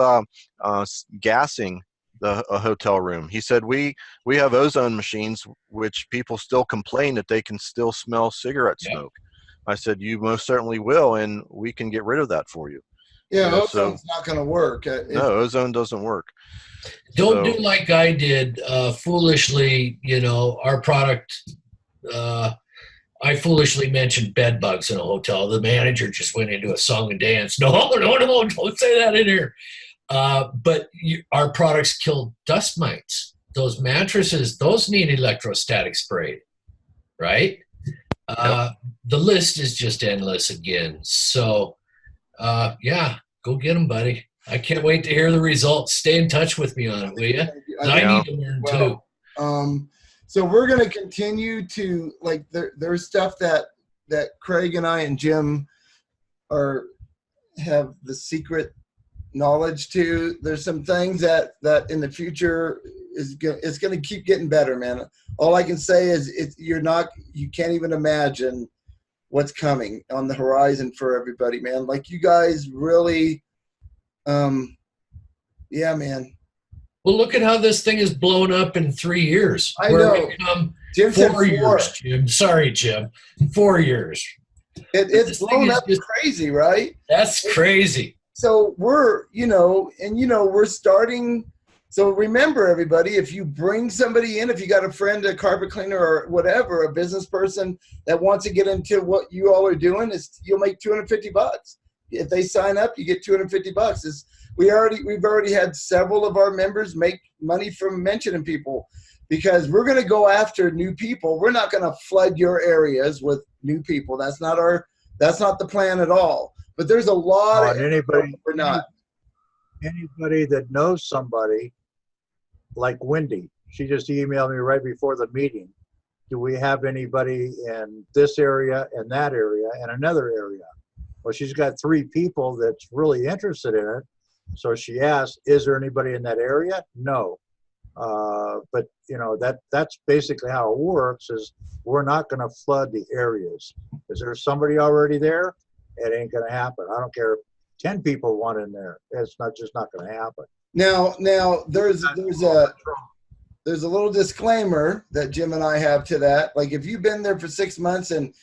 gassing a hotel room, he said, we have ozone machines, which people still complain that they can still smell cigarette smoke. I said, you most certainly will, and we can get rid of that for you. Yeah, ozone's not going to work. No, ozone doesn't work. Don't do like I did foolishly. Our product, I foolishly mentioned bed bugs in a hotel. The manager just went into a song and dance. No, don't say that in here. But our products kill dust mites. Those mattresses, those need electrostatic sprayed, right? Yep. The list is just endless again. So, go get them, buddy. I can't wait to hear the results. Stay in touch with me on it, will you? I need to learn too. So we're going to continue to, like, there's stuff that Craig and I and Jim have the secret knowledge to. There's some things that in the future it's going to keep getting better, man. All I can say is you can't even imagine what's coming on the horizon for everybody, man. Like, you guys really, yeah, man. Well, look at how this thing is blown up in 3 years. I know. Jim said 4 years, Jim. Sorry, Jim. 4 years. It's blown up crazy, right? That's crazy. So we're starting. So remember, everybody, if you bring somebody in, if you got a friend, a carpet cleaner or whatever, a business person that wants to get into what you all are doing, you'll make $250. If they sign up, you get $250. We've already had several of our members make money from mentioning people, because we're going to go after new people. We're not going to flood your areas with new people. That's not the plan at all. But there's a lot of anybody that knows somebody like Wendy. She just emailed me right before the meeting. Do we have anybody in this area and that area and another area? Well, she's got 3 people that's really interested in it. So she asked, is there anybody in that area? No. But that's basically how it works, is we're not going to flood the areas. Is there somebody already there? It ain't going to happen. I don't care if 10 people want in there. It's just not going to happen. Now there's a little disclaimer that Jim and I have to that. Like, if you've been there for 6 months and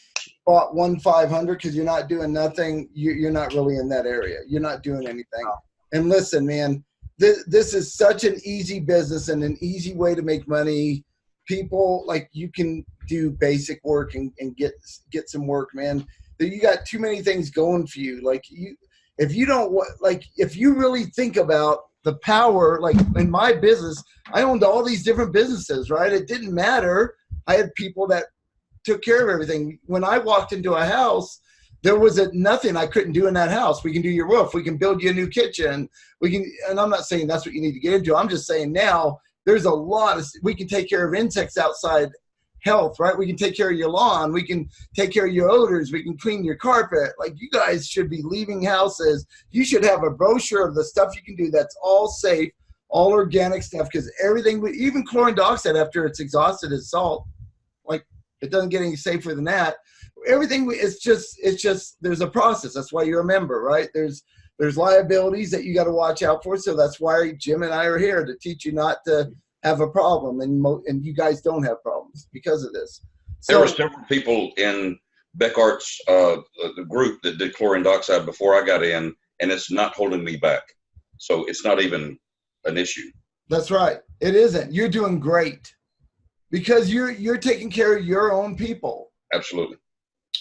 bought 1-500 because you're not doing nothing, you're not really in that area. You're not doing anything. No. And listen, man, this is such an easy business and an easy way to make money. People, like, you can do basic work and get some work, man. You got too many things going for you. Like, if you really think about the power, like in my business, I owned all these different businesses, right? It didn't matter. I had people that took care of everything. When I walked into a house, there was nothing I couldn't do in that house. We can do your roof. We can build you a new kitchen. And I'm not saying that's what you need to get into. I'm just saying now there's we can take care of insects outside health, right? We can take care of your lawn. We can take care of your odors. We can clean your carpet. Like, you guys should be leaving houses. You should have a brochure of the stuff you can do that's all safe, all organic stuff, because everything, even chlorine dioxide after it's exhausted is salt. Like, it doesn't get any safer than that. Everything, it's just there's a process. That's why you're a member, right? There's liabilities that you got to watch out for. So that's why Jim and I are here, to teach you not to have a problem, and you guys don't have problems because of this. There were several people in Beckart's the group that did chlorine dioxide before I got in, and it's not holding me back. So it's not even an issue. That's right. It isn't. You're doing great because you're taking care of your own people. Absolutely.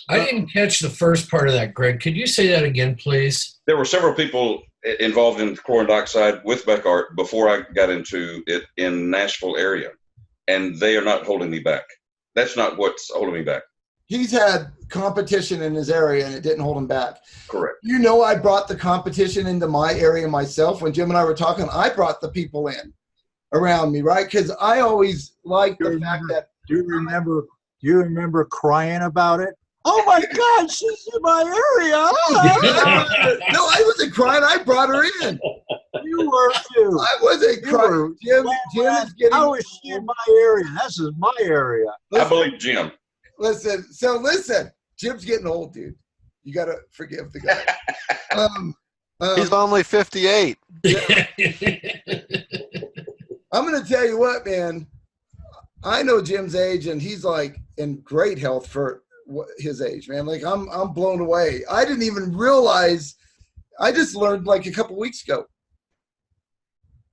I didn't catch the first part of that, Greg. Could you say that again, please? There were several people involved in chlorine dioxide with Beckart before I got into it in Nashville area, and they are not holding me back. That's not what's holding me back. he's had competition in his area and it didn't hold him back. Correct. You know, I brought the competition into my area myself. When Jim and I were talking, I brought the people in around me, right? Because I always liked the fact that. Do you remember crying about it? Oh my God, she's in my area. No, I wasn't crying. I brought her in. You were too. I wasn't crying. Jim is getting. How is she in my area? This is my area. I believe Jim. Listen, Jim's getting old, dude. You got to forgive the guy. He's only 58. I'm going to tell you what, man. I know Jim's age, and he's like in great health for his age, man. Like I'm blown away. I didn't even realize. I just learned like a couple weeks ago.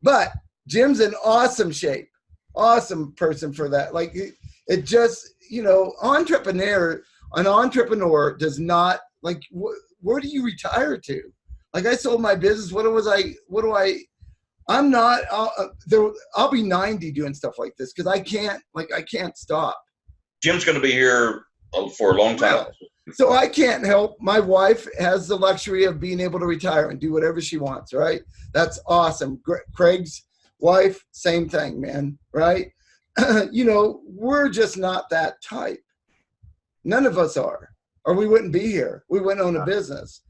But Jim's in awesome shape, awesome person for that. Like it just, you know, an entrepreneur does not like. Where do you retire to? Like I sold my business. I'm not there. I'll be 90 doing stuff like this because I can't stop. Jim's going to be here for a long time. So I can't help. My wife has the luxury of being able to retire and do whatever she wants, right? That's awesome. Craig's wife, same thing, man, right? You know, we're just not that type. None of us are, or we wouldn't be here. We wouldn't own a business.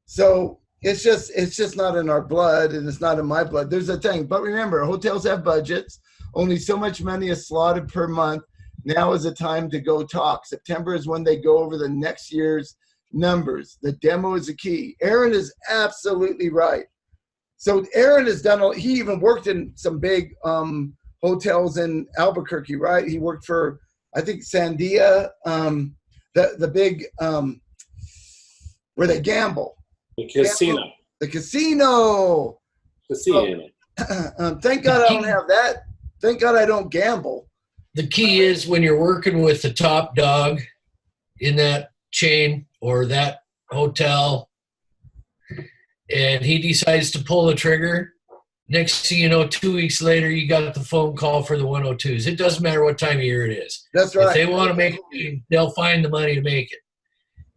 So it's just not in our blood, and it's not in my blood. There's a thing. But remember, hotels have budgets. Only so much money is slotted per month. Now is the time to go talk. September is when they go over the next year's numbers. The demo is the key. Aaron is absolutely right. So Aaron has done, he even worked in some big hotels in Albuquerque, right? He worked for, I think, Sandia, the big, where they gamble. The casino. The casino. Casino. Thank God I don't have that. Thank God I don't gamble. The key is when you're working with the top dog in that chain or that hotel and he decides to pull the trigger, next thing you know, 2 weeks later, you got the phone call for the 102s. It doesn't matter what time of year it is. That's right. If they want to make it, they'll find the money to make it.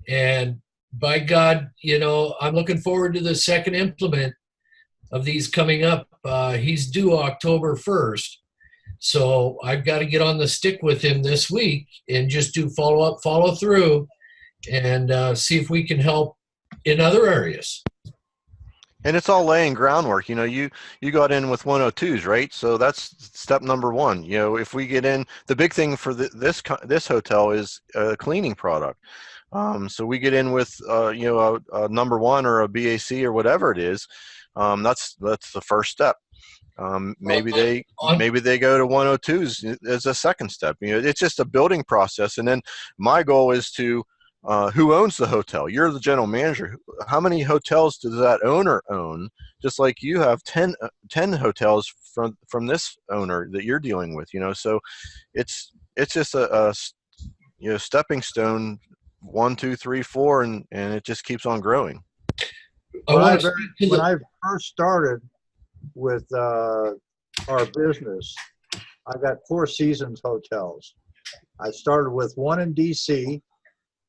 And by God, you know, I'm looking forward to the second implement of these coming up. He's due October 1st. So I've got to get on the stick with him this week and just do follow-up, follow-through, and see if we can help in other areas. And it's all laying groundwork. You know, you got in with 102s, right? So that's step number one. You know, if we get in, the big thing for this hotel is a cleaning product. So we get in with you know, a number one or a BAC or whatever it is. That's the first step. Maybe they go to 102s as a second step. You know, it's just a building process. And then my goal is to who owns the hotel? You're the general manager. How many hotels does that owner own? Just like you have 10 hotels from this owner that you're dealing with. You know, so it's just a you know, stepping stone, 1, 2, 3, 4, and it just keeps on growing. When I first started with our business, I got Four Seasons hotels. I started with one in DC,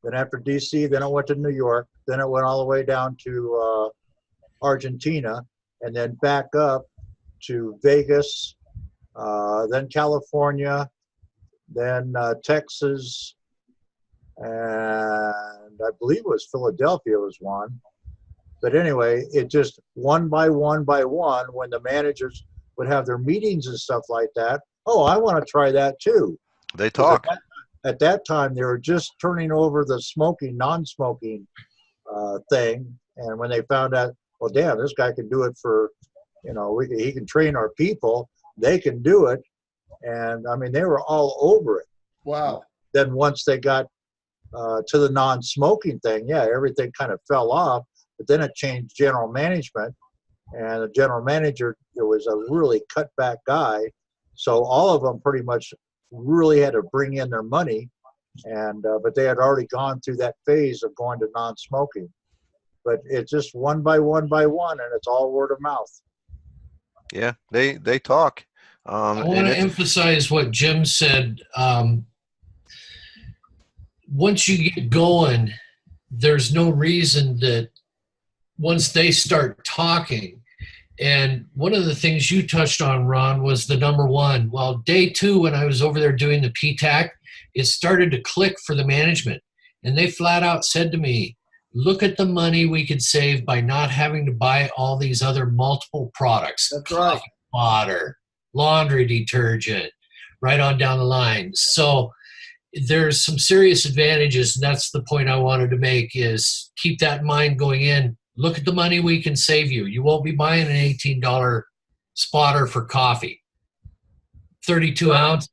then after DC, then I went to New York, then it went all the way down to Argentina, and then back up to Vegas, then California, then Texas, and I believe it was Philadelphia was one. But anyway, it just one by one by one, when the managers would have their meetings and stuff like that, oh, I want to try that too. They talk. At that time, they were just turning over the smoking, non-smoking thing. And when they found out, well, damn, this guy can do it for, you know, he can train our people. They can do it. And, I mean, they were all over it. Wow. Then once they got to the non-smoking thing, yeah, everything kind of fell off. But then it changed general management, and the general manager, there was a really cut back guy. So all of them pretty much really had to bring in their money, and but they had already gone through that phase of going to non-smoking. But it's just one by one by one, and it's all word of mouth. Yeah, they talk. I want to emphasize what Jim said. once you get going, there's no reason that once they start talking. And one of the things you touched on, Ron, was the number one. Well, day 2, when I was over there doing the PTAC, it started to click for the management. And they flat out said to me, look at the money we could save by not having to buy all these other multiple products. That's right. Water, laundry detergent, right on down the line. So there's some serious advantages, and that's the point I wanted to make, is keep that in mind going in. Look at the money we can save you. You won't be buying an $18 spotter for coffee. 32 ounces,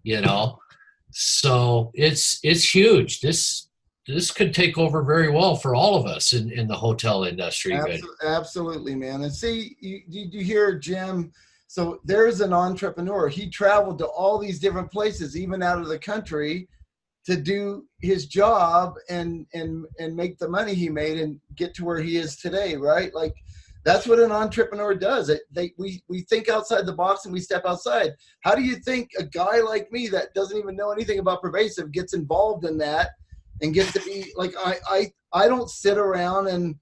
you know. So it's huge. This could take over very well for all of us in the hotel industry. Absolutely, man. And see, you hear Jim. So there's an entrepreneur. He traveled to all these different places, even out of the country, to do his job and make the money he made and get to where he is today, right? Like, that's what an entrepreneur does. We think outside the box and we step outside. How do you think a guy like me that doesn't even know anything about PreVasive gets involved in that and gets to be like, I don't sit around and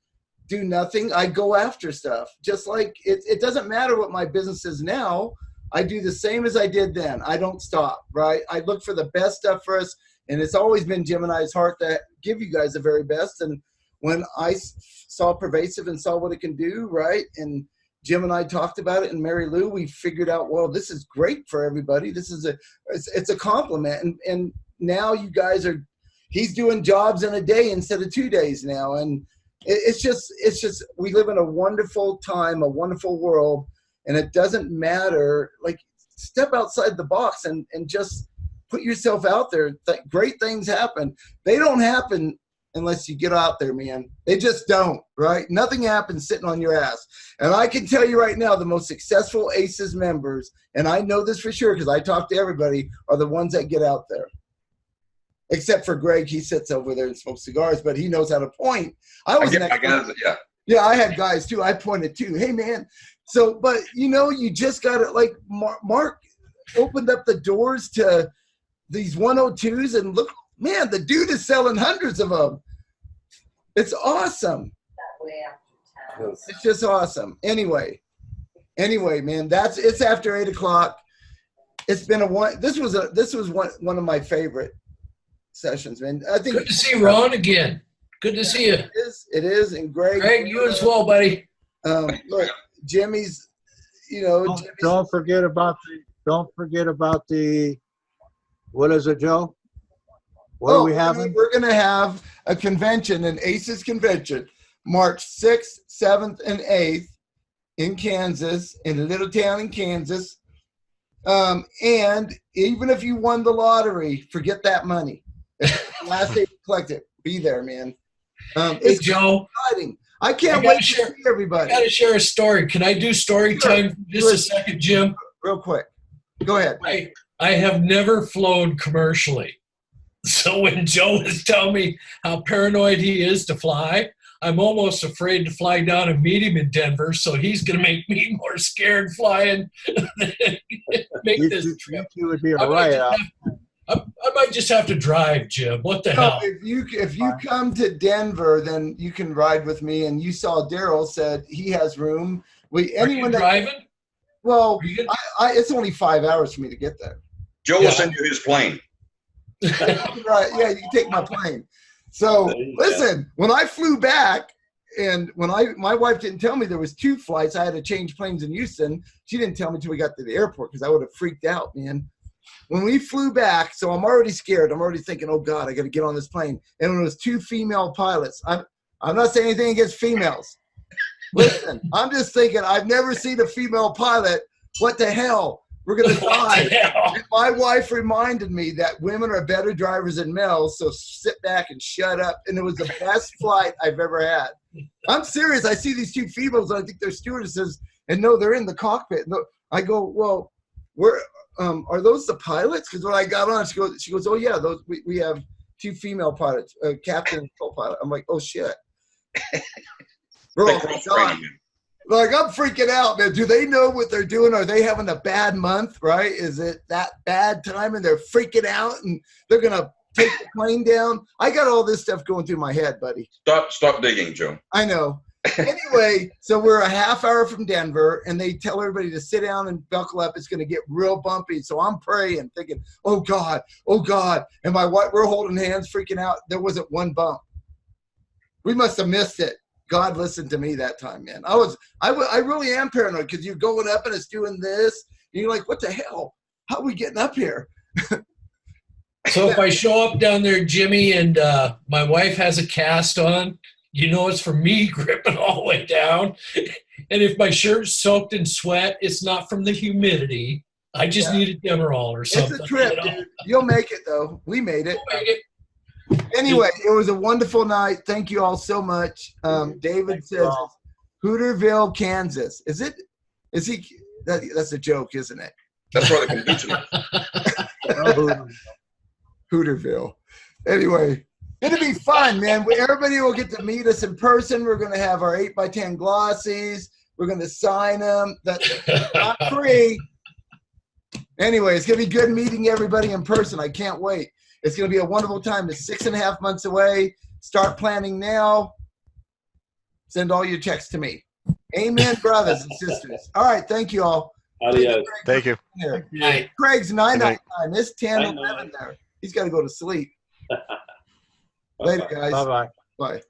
do nothing. I go after stuff. Just like it doesn't matter what my business is now. I do the same as I did then. I don't stop, right? I look for the best stuff for us. And it's always been Jim and I's heart to give you guys the very best. And when I saw PreVasive and saw what it can do, right, and Jim and I talked about it, and Mary Lou, we figured out, well, this is great for everybody. This is it's a compliment. And now you guys he's doing jobs in a day instead of 2 days now. And it's just we live in a wonderful time, a wonderful world, and it doesn't matter. Like, step outside the box and just put yourself out there. Great things happen. They don't happen unless you get out there, man. They just don't, right? Nothing happens sitting on your ass. And I can tell you right now, the most successful ACES members, and I know this for sure because I talk to everybody, are the ones that get out there. Except for Greg, he sits over there and smokes cigars, but he knows how to point. Yeah, I had guys too. I pointed too. Hey, man. So, but you just got to, like, Mark opened up the doors to these 102s, and look, man, the dude is selling hundreds of them. It's awesome. It's just awesome. Anyway, man, it's after 8 o'clock. It's been this was one of my favorite sessions, man. I think good to see Ron again. Good to see you. It is, and Greg, you as well, buddy. Look, Jimmy's, Jimmy's, don't forget about the what is it, Joe? What are we having? We're going to have a convention, an ACES convention, March 6th, 7th, and 8th in Kansas, in a little town in Kansas. And even if you won the lottery, forget that money. Last day to collect it. Be there, man. It's Joe. Exciting. I can't wait to see everybody. I got to share a story. Can I do story time for just a second, Jim? Real quick. Go ahead. I have never flown commercially. So when Joe is telling me how paranoid he is to fly, I'm almost afraid to fly down and meet him in Denver. So he's going to make me more scared flying. This trip. You would be all right. I might just have to drive, Jim. What the hell? If you come to Denver, then you can ride with me. And you saw Daryl said he has room. Anyone driving? Well, it's only 5 hours for me to get there. Joe will send you his plane. Right? Yeah, you can take my plane. So listen, when I flew back, and when my wife didn't tell me there was 2 flights, I had to change planes in Houston. She didn't tell me till we got to the airport because I would have freaked out, man. When we flew back, so I'm already scared. I'm already thinking, oh God, I got to get on this plane. And when it was 2 female pilots, I'm not saying anything against females. Listen, I'm just thinking, I've never seen a female pilot. What the hell? We're going to die. And my wife reminded me that women are better drivers than males, so sit back and shut up. And it was the best flight I've ever had. I'm serious. I see these 2 females, and I think they're stewardesses, and no, they're in the cockpit. No, I go, well, are those the pilots? Because when I got on, she goes, oh, yeah, those we have 2 female pilots, captain and co-pilot. I'm like, oh, shit. Bro, like, I'm freaking out, man. Do they know what they're doing? Are they having a bad month, right? Is it that bad time and they're freaking out and they're going to take the plane down. I got all this stuff going through my head, buddy. Stop digging, Joe. I know. Anyway, so we're a half hour from Denver, and they tell everybody to sit down and buckle up. It's going to get real bumpy. So I'm praying, thinking, oh God. And my wife, we're holding hands, freaking out. There wasn't one bump. We must have missed it. God listened to me that time, man. I really am paranoid because you're going up and it's doing this. And you're like, what the hell? How are we getting up here? So if I show up down there, Jimmy, and my wife has a cast on, you know it's from me gripping all the way down. And if my shirt's soaked in sweat, it's not from the humidity. I just need a Demerol or something. It's a trip, dude. You'll make it, though. We made it. Anyway, it was a wonderful night. Thank you all so much. David says Hooterville, Kansas. Is he? That's a joke, isn't it? That's where the convention is. Hooterville. Anyway, it'll be fun, man. Everybody will get to meet us in person. We're going to have our 8x10 glossies. We're going to sign them. That's not free. Anyway, it's going to be good meeting everybody in person. I can't wait. It's going to be a wonderful time. It's 6.5 months away. Start planning now. Send all your checks to me. Amen, brothers and sisters. All right. Thank you all. Adios. Thank you. Craig's 999. This 1011 there. He's got to go to sleep. Later, guys. Bye-bye. Bye.